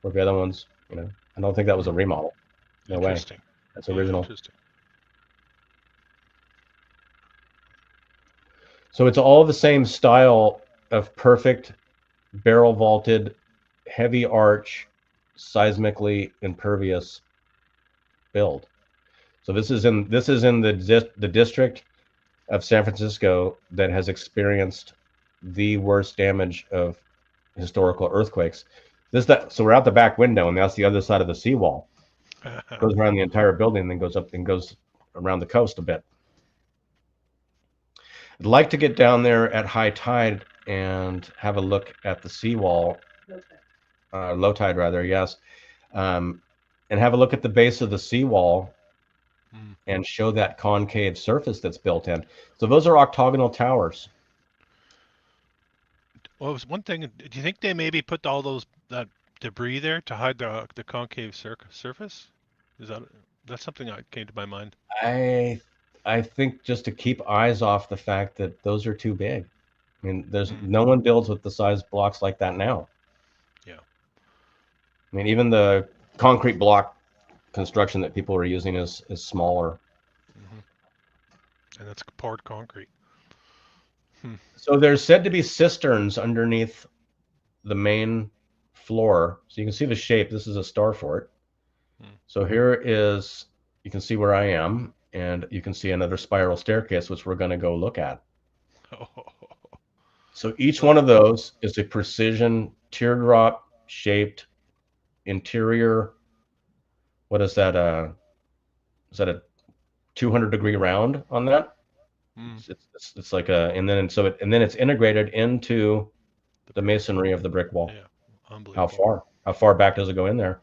where the other ones, I don't think that was a remodel. No way. That's original. Interesting. So it's all the same style of perfect barrel vaulted, heavy arch, seismically impervious build. So this is in the district of San Francisco that has experienced the worst damage of historical earthquakes. So we're out the back window, and that's the other side of the seawall. It goes around the entire building and then goes up and goes around the coast a bit. I'd like to get down there at high tide and have a look at the seawall. Low tide, rather, yes. And have a look at the base of the seawall and show that concave surface that's built in. So those are octagonal towers. Well, it was one thing. Do you think they maybe put all that debris there to hide the concave surface? That's something that came to my mind? I think just to keep eyes off the fact that those are too big. I mean, there's no one builds with the size blocks like that now. Yeah. I mean, even the concrete block construction that people are using is smaller. And that's poured concrete. So there's said to be cisterns underneath the main floor. So you can see the shape. This is a star fort. So here is, you can see where I am, and you can see another spiral staircase, which we're going to go look at. So each one of those is a precision teardrop shaped interior. What is that? Is that a 200-degree round on that? It's like and then it's integrated into the masonry of the brick wall. Yeah, unbelievable. How far back does it go in there?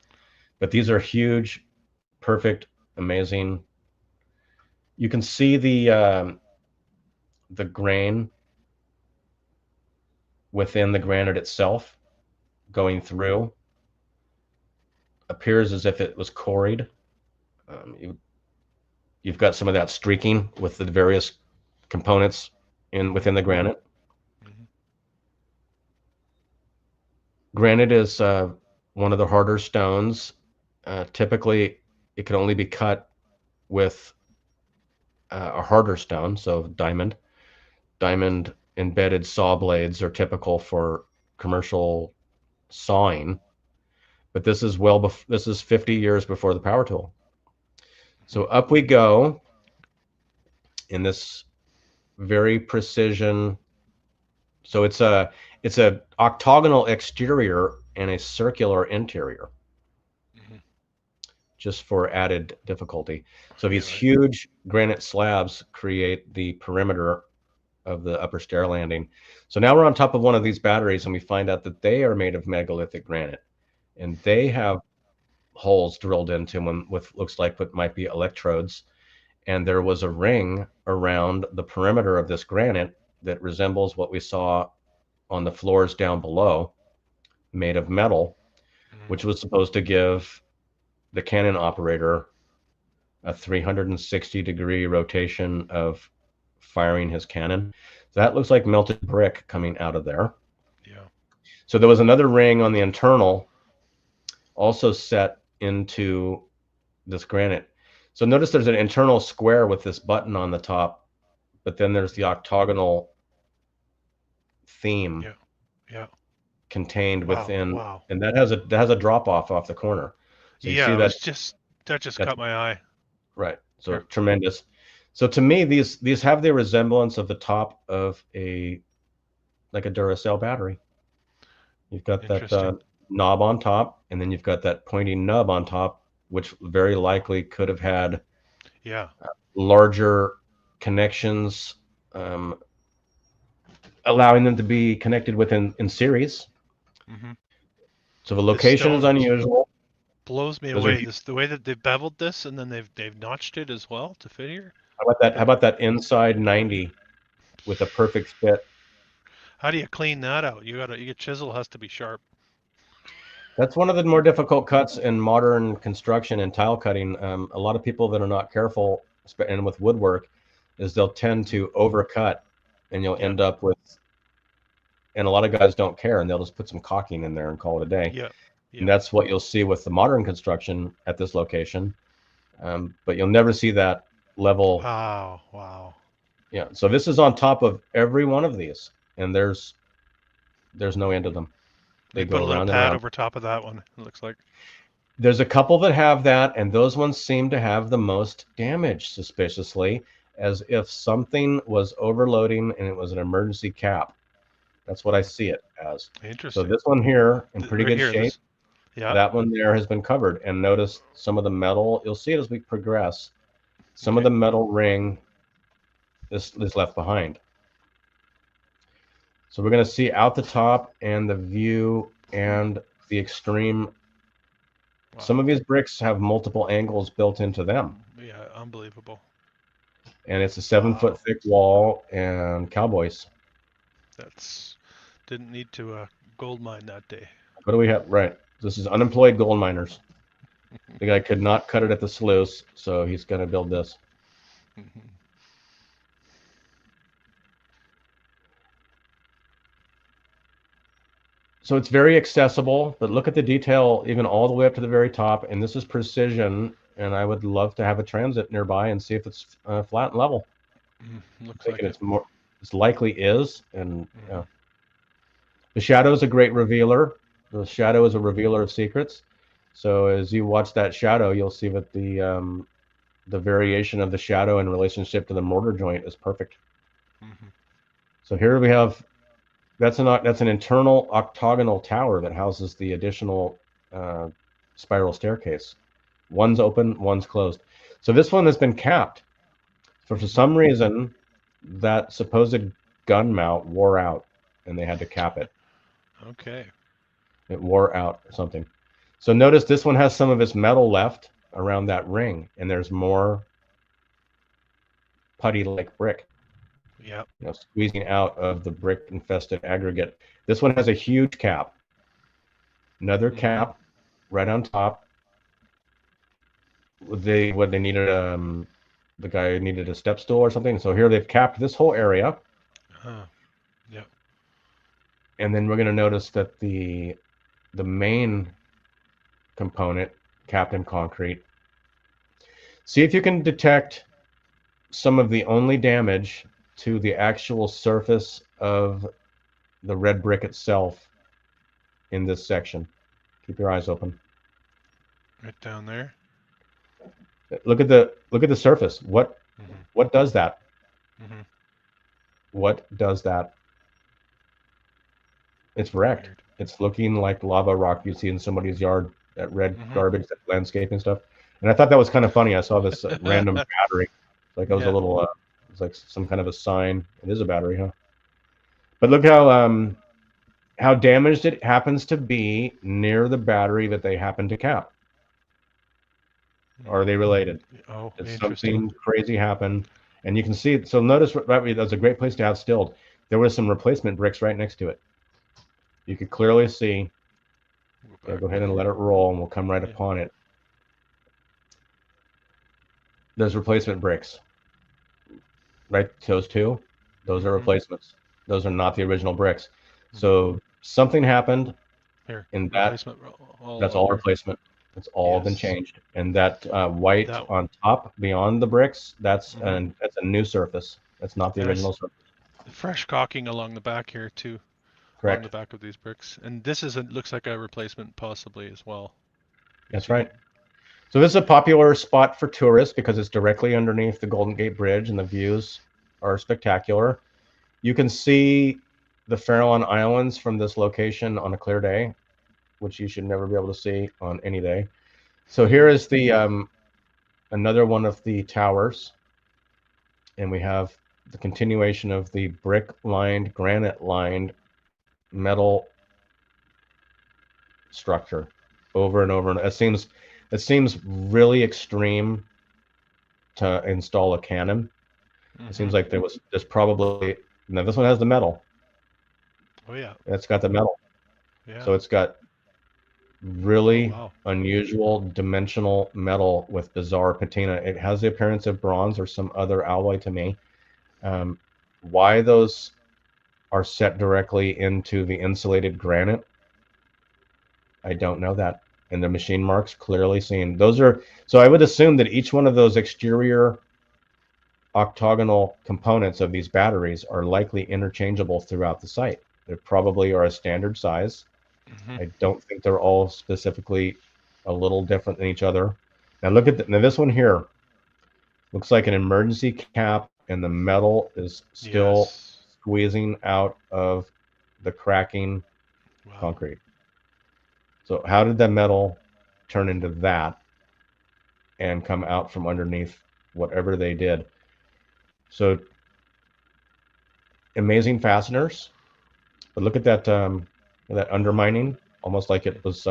But these are huge, perfect, amazing. You can see the grain within the granite itself going through. Appears as if it was quarried. You've got some of that streaking with the various components within the granite. Granite is one of the harder stones. Typically, it can only be cut with a harder stone, so diamond. Diamond embedded saw blades are typical for commercial sawing, but this is this is 50 years before the power tool. So up we go in this very precision. So it's It's a octagonal exterior and a circular interior, just for added difficulty. So these huge granite slabs create the perimeter of the upper stair landing. So now we're on top of one of these batteries, and we find out that they are made of megalithic granite, and they have holes drilled into them with looks like what might be electrodes. And there was a ring around the perimeter of this granite that resembles what we saw on the floors down below, made of metal, which was supposed to give the cannon operator a 360-degree rotation of firing his cannon. So that looks like melted brick coming out of there. Yeah. So there was another ring on the internal also set into this granite. So notice there's an internal square with this button on the top, but then there's the octagonal theme contained within, and that has a drop off the corner. So you see that just caught my eye. Right. So tremendous. So to me, these have the resemblance of the top of like a Duracell battery. You've got that knob on top, and then you've got that pointy nub on top, which very likely could have had larger connections, allowing them to be connected in series. So the location is unusual. Blows me away. The way that they've beveled this, and then they've notched it as well to fit here. How about that inside 90 with a perfect fit? How do you clean that out? Your chisel has to be sharp. That's one of the more difficult cuts in modern construction and tile cutting. A lot of people that are not careful, and with woodwork, is they'll tend to overcut, and you'll end up with. And a lot of guys don't care, and they'll just put some caulking in there and call it a day. And that's what you'll see with the modern construction at this location. But you'll never see that level. Wow. Yeah. So this is on top of every one of these, and there's no end to them. They go put a little pad over top of that one, it looks like. There's a couple that have that, and those ones seem to have the most damage, suspiciously, as if something was overloading and it was an emergency cap. That's what I see it as. Interesting. So this one here, in pretty good shape. Yeah. That one there has been covered. And notice some of the metal, you'll see it as we progress. Some of the metal ring is left behind. So we're going to see out the top and the view and the extreme. Wow. Some of these bricks have multiple angles built into them. Yeah, unbelievable. And it's a 7-foot thick wall and cowboys. Didn't need to gold mine that day. What do we have? Right. This is unemployed gold miners. The guy could not cut it at the sluice, so he's going to build this. So it's very accessible, but look at the detail even all the way up to the very top. And this is precision, and I would love to have a transit nearby and see if it's flat and level. Looks like it's more. It likely is, and the shadow is a great revealer. The shadow is a revealer of secrets. So as you watch that shadow, you'll see that the variation of the shadow in relationship to the mortar joint is perfect. So here we have, that's an internal octagonal tower that houses the additional spiral staircase. One's open, one's closed. So this one has been capped. So for some reason, that supposed gun mount wore out, and they had to cap it. Okay. It wore out or something. So notice this one has some of its metal left around that ring, and there's more putty-like brick. Yeah. Squeezing out of the brick-infested aggregate. This one has a huge cap. Another cap right on top. They needed the guy needed a step stool or something. So here they've capped this whole area. Yeah. And then we're going to notice that the main component capped in concrete. See if you can detect some of the only damage to the actual surface of the red brick itself in this section. Keep your eyes open. Right down there. Look at the surface. What does that? What does that? It's wrecked. Weird. It's looking like lava rock you see in somebody's yard, that red Mm-hmm. garbage, that landscaping stuff. And I thought that was kind of funny. I saw this random battery. Like it was a Yeah. little, it's like some kind of a sign. It is a battery, huh? But look how damaged it happens to be near the battery that they happen to cap. Are they related? Oh, Did interesting. something crazy happen? And you can see. So notice right, that's a great place to have stilled. There was some replacement bricks right next to it. You could clearly see. Go Yeah, back. go ahead and let it roll, and we'll come right Yeah. upon it. There's replacement bricks, right? Those two, those are Mm-hmm. replacements. Those are not the original bricks. Mm-hmm. So something happened Here, in that. replacement all That's all over. replacement. It's all been Yes. changed. And that white That. on top beyond the bricks, that's Mm-hmm. a new surface. That's not the And I original surface. fresh caulking along the back here too, along the Correct. back of these bricks. And this is looks like a replacement possibly as well. You That's see that? right. So this is a popular spot for tourists because it's directly underneath the Golden Gate Bridge and the views are spectacular. You can see the Farallon Islands from this location on a clear day, which you should never be able to see on any day. So here is the another one of the towers, and we have the continuation of the brick-lined, granite-lined metal structure over and over. And it seems really extreme to install a cannon. It Mm-hmm. seems like there's probably now this one has the metal. Oh yeah. It's got the metal, Yeah. so it's got Oh really wow. unusual dimensional metal with bizarre patina. It has the appearance of bronze or some other alloy to me. Um, why those are set directly into the insulated granite, I don't know that. And the machine marks clearly seen. Those are so I would assume that each one of those exterior octagonal components of these batteries are likely interchangeable throughout the site. They probably are a standard size. Mm-hmm. I don't think they're all specifically a little different than each other. Now look at now this one here. Looks like an emergency cap, and the metal is still Yes. squeezing out of the cracking Wow. concrete. So how did the metal turn into that and come out from underneath whatever they did? So amazing fasteners, but look at that undermining, almost like it was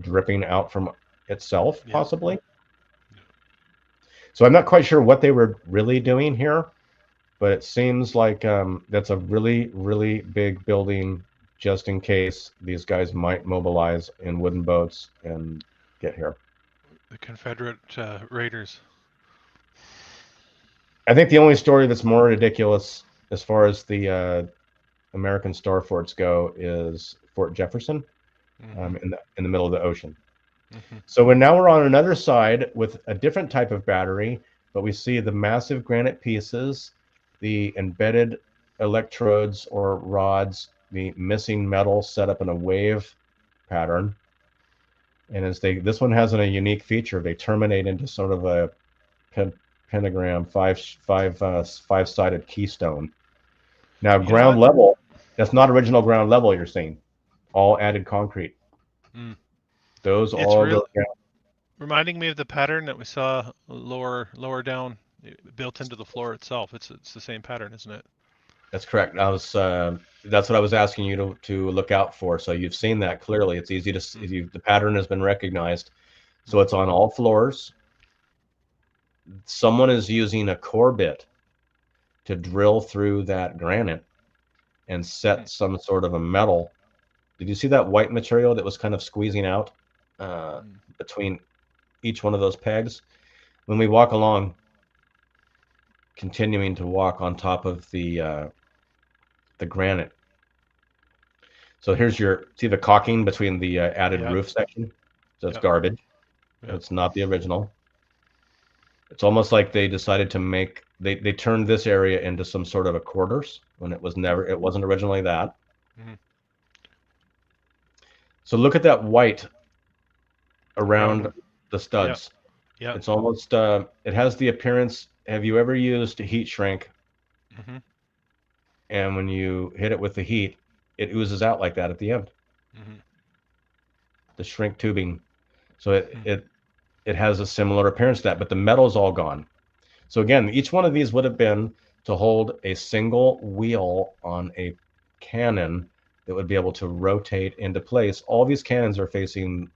dripping out from itself, Yeah. possibly. So I'm not quite sure what they were really doing here, but it seems like that's a really, really big building just in case these guys might mobilize in wooden boats and get here. The Confederate raiders. I think the only story that's more ridiculous as far as the American star forts go is Fort Jefferson Mm-hmm. in the middle of the ocean. Mm-hmm. So we're on another side with a different type of battery, but we see the massive granite pieces, the embedded electrodes or rods, the missing metal set up in a wave pattern. And this one has a unique feature. They terminate into sort of a pentagram, five-sided keystone. Now, You know ground what? level, that's not original ground level you're seeing. All added concrete. Mm. Those It's all real go down. reminding me of the pattern that we saw lower down, built into the floor itself. It's the same pattern, isn't it? That's correct. That's what I was asking you to look out for. So you've seen that clearly. It's easy to Mm. see. The pattern has been recognized. So Mm. it's on all floors. Someone is using a core bit to drill through that granite and Mm. set some sort of a metal. Did you see that white material that was kind of squeezing out Mm. between each one of those pegs? When we walk along, continuing to walk on top of the granite. So here's see the caulking between the added Yeah. roof section. So it's Yeah. garbage. Yeah. It's not the original. It's almost like they decided to they turned this area into some sort of a quarters when it wasn't originally that. Mm. So look at that white Around around them. the Yeah. studs. Yeah. It's almost it has the appearance. Have you ever used a heat shrink Mm-hmm. and when you hit it with the heat, it oozes out like that at the end. Mm-hmm. The shrink tubing. So it has a similar appearance to that, but the metal's all gone. So again, each one of these would have been to hold a single wheel on a cannon that would be able to rotate into place. All these cannons are facing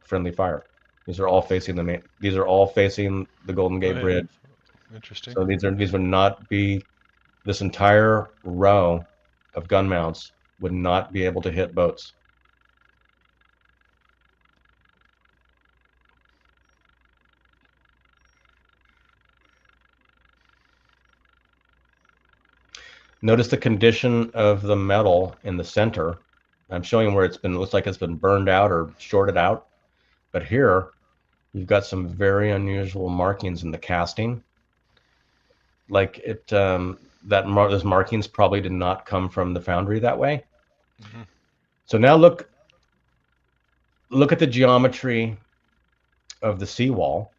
friendly fire. These are all facing the main. These are all facing the Golden Oh Gate yeah, Bridge. interesting. So these would not be, this entire row of gun mounts would not be able to hit boats. Notice the condition of the metal in the center. I'm showing where it's been, looks like it's been burned out or shorted out. But here, you've got some very unusual markings in the casting. Like it, those markings probably did not come from the foundry that way. Mm-hmm. So now look at the geometry of the seawall.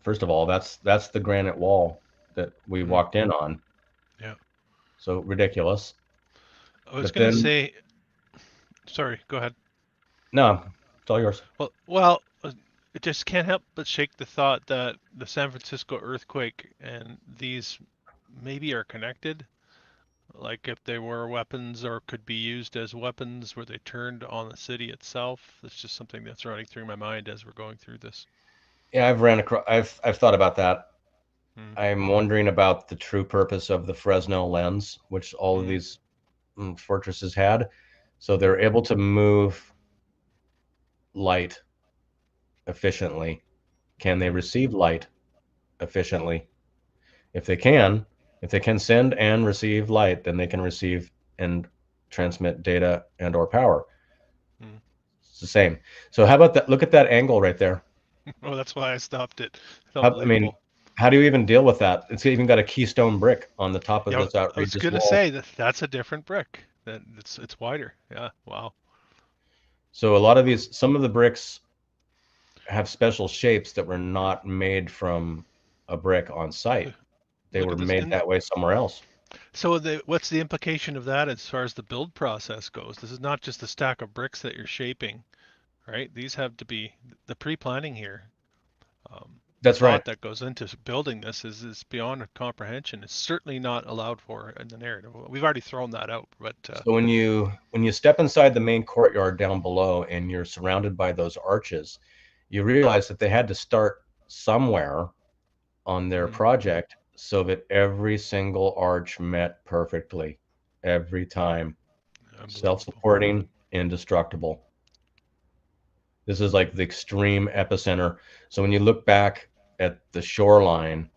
First of all, that's the granite wall that we walked in on. Yeah. So ridiculous. I was But going to then, say, sorry, go ahead. no, it's all yours. Well, it just can't help but shake the thought that the San Francisco earthquake and these maybe are connected. Like if they were weapons or could be used as weapons where they turned on the city itself. That's just something that's running through my mind as we're going through this. Yeah, I've thought about that. Mm. I'm wondering about the true purpose of the Fresnel lens, which all of Mm. these fortresses had. So they're able to move light efficiently. Can they receive light efficiently? If they can send and receive light, then they can receive and transmit data and or power. Mm. It's the same. So how about that? Look at that angle right there. Oh, that's why I stopped it. It's I mean, unbelievable. how do you even deal with that? It's even got a keystone brick on the top of Yeah, this I was outrageous gonna wall. say that that's a different brick. That it's wider. Yeah. Wow. So a lot of these, some of the bricks have special shapes that were not made from a brick on site. They Look were at this. made that way somewhere else. So what's the implication of that as far as the build process goes? This is not just a stack of bricks that you're shaping, right? These have to be the pre-planning here. The That's right. thought that goes into building this is beyond comprehension. It's certainly not allowed for in the narrative. We've already thrown that out, but So when you step inside the main courtyard down below and you're surrounded by those arches, you realize that they had to start somewhere on their project so that every single arch met perfectly every time. unbelievable. Self-supporting, indestructible. This is like the extreme epicenter. So when you look back at the shoreline,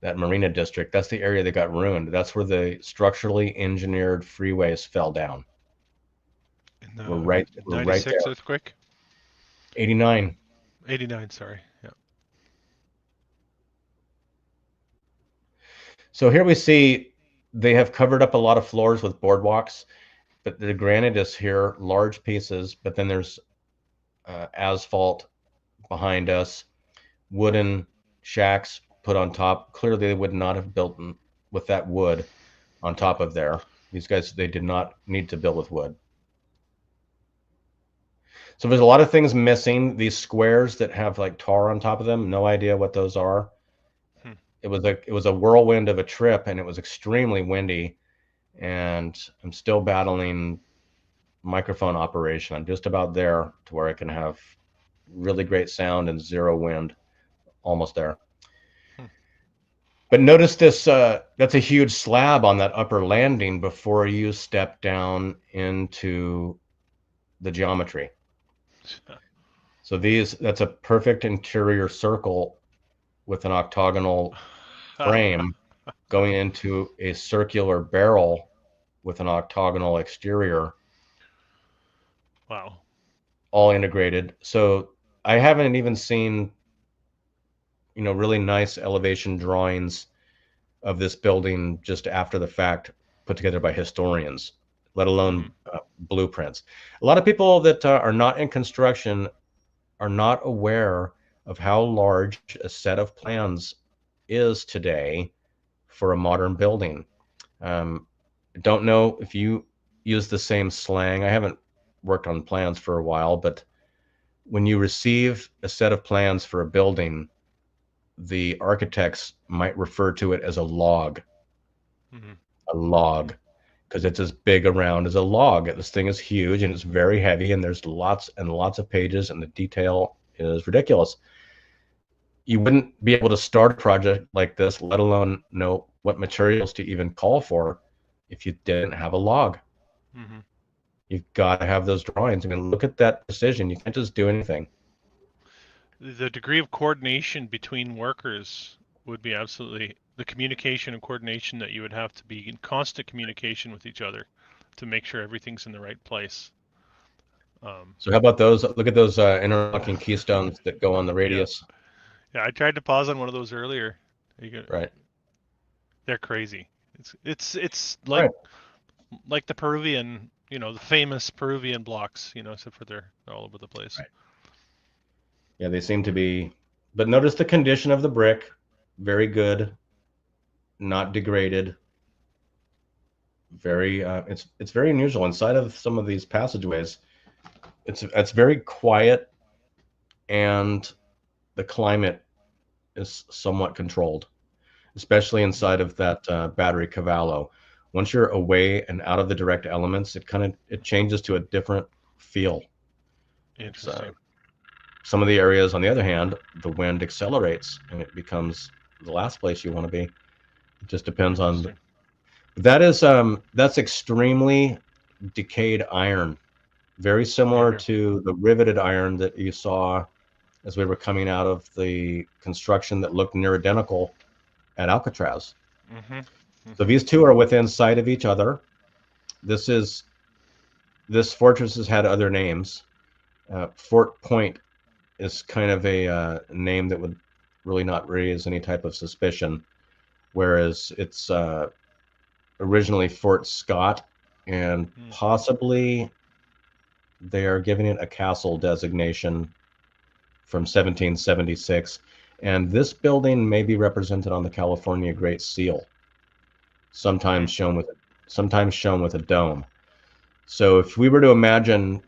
that marina district, that's the area that got ruined. That's where the structurally engineered freeways fell down. In We're the right there. 96 earthquake? 89. 89, sorry. Yeah. So here we see they have covered up a lot of floors with boardwalks, but the granite is here, large pieces, but then there's asphalt behind us, wooden shacks put on top. Clearly, they would not have built with that wood on top of there. These guys, they did not need to build with wood. So there's a lot of things missing. These squares that have like tar on top of them, no idea what those are. It was a whirlwind of a trip, and it was extremely windy. And I'm still battling microphone operation. I'm just about there to where I can have really great sound and zero wind. Almost there. But notice this, that's a huge slab on that upper landing before you step down into the geometry. So that's a perfect interior circle with an octagonal frame going into a circular barrel with an octagonal exterior. Wow. All integrated. So I haven't even seen, really nice elevation drawings of this building just after the fact put together by historians, let alone blueprints. A lot of people that are not in construction are not aware of how large a set of plans is today for a modern building. don't know if you use the same slang. I haven't worked on plans for a while, but when you receive a set of plans for a building, the architects might refer to it as a log, because it's as big around as a log. This thing is huge and it's very heavy, and there's lots and lots of pages, and the detail is ridiculous. You wouldn't be able to start a project like this, let alone know what materials to even call for, if you didn't have a log. You've got to have those drawings. I mean, look at that precision. You can't just do anything. The degree of coordination between workers would be absolutely the communication and coordination that you would have to be in constant communication with each other to make sure everything's in the right place. So how about those? Look at those interlocking keystones that go on the radius. Yeah, I tried to pause on one of those earlier. Right. They're crazy. It's like like the Peruvian, the famous Peruvian blocks, except for they're all over the place. Right. Yeah, they seem to be. But notice the condition of the brick. Very good. Not degraded. Very. It's very unusual inside of some of these passageways. It's very quiet, and the climate is somewhat controlled, especially inside of that battery Cavallo. Once you're away and out of the direct elements, it changes to a different feel. Interesting. Some of the areas, on the other hand, the wind accelerates and it becomes the last place you want to be. It just depends on. That's extremely decayed iron, very similar to the riveted iron that you saw as we were coming out of the construction that looked near identical at Alcatraz. So these two are within sight of each other. This fortress has had other names. Fort Point is kind of a name that would really not raise any type of suspicion, whereas it's originally Fort Scott, and possibly they are giving it a castle designation from 1776. And this building may be represented on the California Great Seal, sometimes shown with a dome. So if we were to imagine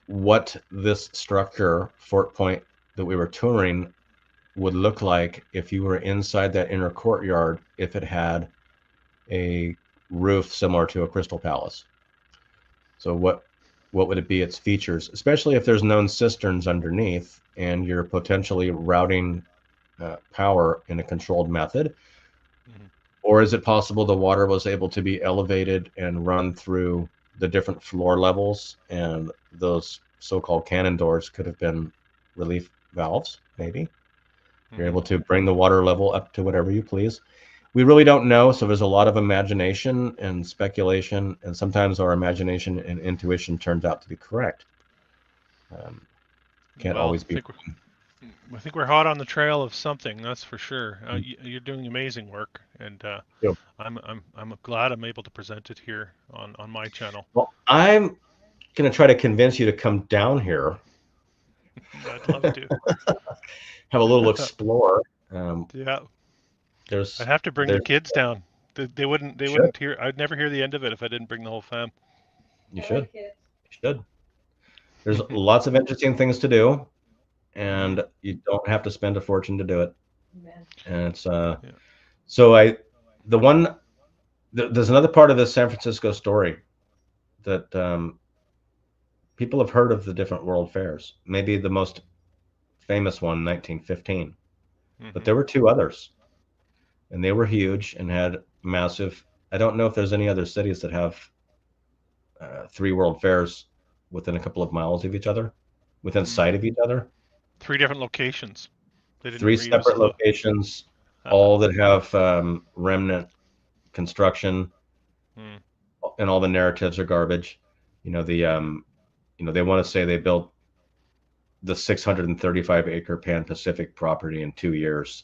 what this structure, Fort Point, that we were touring would look like if you were inside that inner courtyard, if it had a roof similar to a Crystal Palace. So what would it be, its features, especially if there's known cisterns underneath and you're potentially routing power in a controlled method? Or is it possible the water was able to be elevated and run through the different floor levels, and those so-called cannon doors could have been relief valves, maybe? You're able to bring the water level up to whatever you please. We really don't know, so there's a lot of imagination and speculation, and sometimes our imagination and intuition turns out to be correct. Can't always be. I think we're hot on the trail of something, that's for sure. You're doing amazing work, and I'm glad I'm able to present it here on my channel. Well, I'm going to try to convince you to come down here. I'd love to. Have a little explore. Yeah. I'd have to bring the kids down. They wouldn't hear. I'd never hear the end of it if I didn't bring the whole fam. You should. There's lots of interesting things to do, and you don't have to spend a fortune to do it. And it's so there's another part of the San Francisco story that people have heard of, the different world fairs. Maybe the most famous one, 1915, but there were two others, and they were huge and had massive. I don't know if there's any other cities that have 3 world fairs within a couple of miles of each other, within sight of each other. 3 different locations. 3 separate locations, all that have remnant construction, and all the narratives are garbage. They want to say they built the 635-acre Pan Pacific property in 2 years.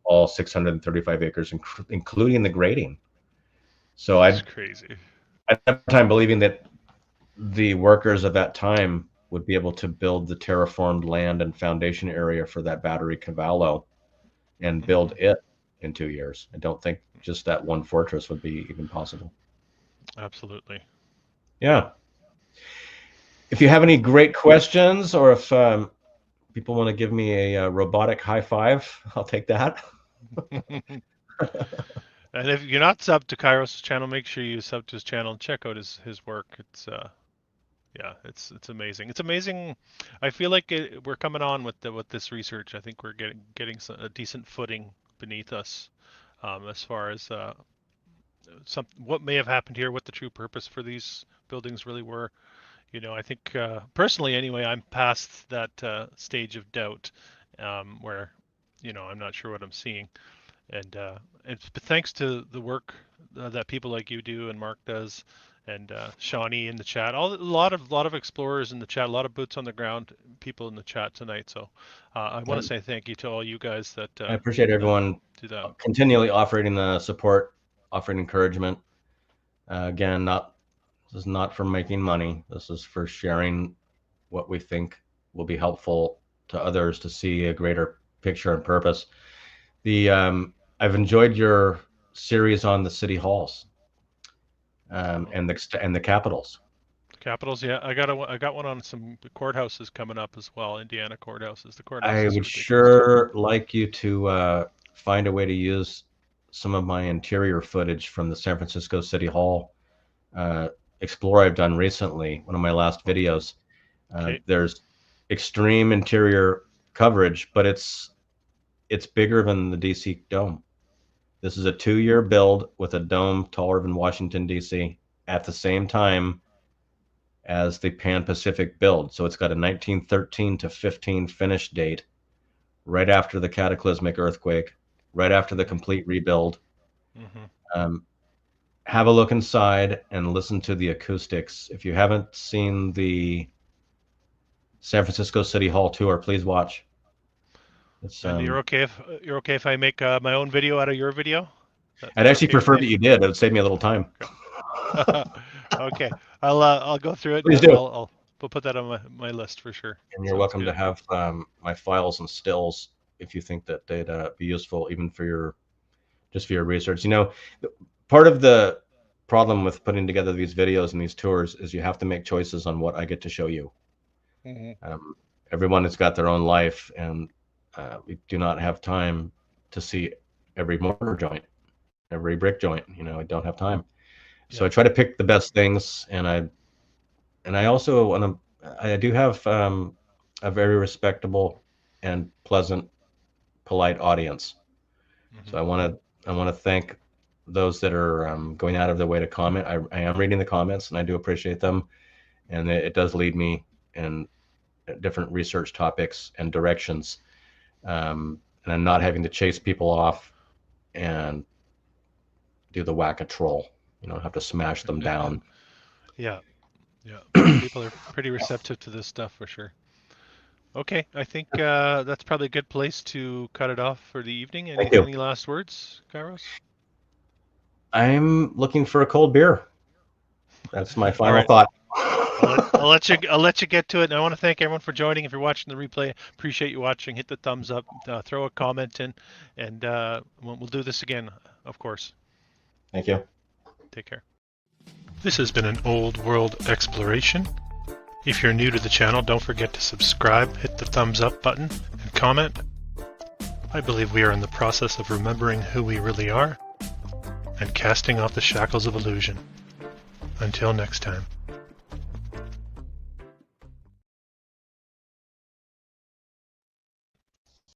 All 635 acres, including the grading. So that's crazy. I have a time believing that the workers of that time would be able to build the terraformed land and foundation area for that battery Cavallo and build it in 2 years. I don't think just that one fortress would be even possible. Absolutely. Yeah. If you have any great questions, or if people want to give me a robotic high five, I'll take that. And if you're not subbed to Kairos' channel, make sure you sub to his channel and check out his work. It's yeah, it's amazing. It's amazing. I feel like we're coming on with this research. I think we're getting a decent footing beneath us, as far as what may have happened here, what the true purpose for these buildings really were. You know, I think personally, anyway, I'm past that stage of doubt, where, you know, I'm not sure what I'm seeing, and it's thanks to the work that people like you do and Mark does, and Shawnee in the chat, a lot of explorers in the chat, a lot of boots on the ground people in the chat tonight. So I want to say thank you to all you guys that I appreciate everyone do that. Continually offering the support, offering encouragement. Again, this is not for making money. This is for sharing what we think will be helpful to others to see a greater picture and purpose. I've enjoyed your series on the city halls, and the capitals. Capitals, yeah. I got one on some courthouses coming up as well. Indiana courthouses. The courthouses. I would sure like you to find a way to use some of my interior footage from the San Francisco City Hall Explorer I've done recently, one of my last videos. Okay. There's extreme interior coverage, but it's bigger than the DC Dome. This is a 2-year build with a dome taller than Washington, D.C. at the same time as the Pan-Pacific build. So it's got a 1913 to 15 finish date, right after the cataclysmic earthquake, right after the complete rebuild. Mm-hmm. Have a look inside and listen to the acoustics. If you haven't seen the San Francisco City Hall tour, please watch. And you're okay if I make my own video out of your video? I'd actually prefer that you did. It would save me a little time. Okay, I'll go through it. Please do. We'll put that on my list for sure. And you're welcome to have my files and stills if you think that they'd be useful, even for your research. You know, part of the problem with putting together these videos and these tours is you have to make choices on what I get to show you. Mm-hmm. Everyone has got their own life, and we do not have time to see every mortar joint, every brick joint. You know, I don't have time. So I try to pick the best things, and I also want to. I do have a very respectable and pleasant, polite audience. Mm-hmm. So I want to thank those that are going out of their way to comment. I am reading the comments, and I do appreciate them, and it does lead me in different research topics and directions, and I'm not having to chase people off and do the whack a troll. You don't have to smash them down. Yeah. People are pretty receptive to this stuff for sure. Okay, I think that's probably a good place to cut it off for the evening. Any last words, Kairos? I'm looking for a cold beer. That's my final thought. I'll let you get to it. And I want to thank everyone for joining. If you're watching the replay, appreciate you watching. Hit the thumbs up, throw a comment in, and we'll do this again, of course. Thank you. Take care. This has been an old world exploration. If you're new to the channel, don't forget to subscribe, hit the thumbs up button, and comment. I believe we are in the process of remembering who we really are and casting off the shackles of illusion. Until next time.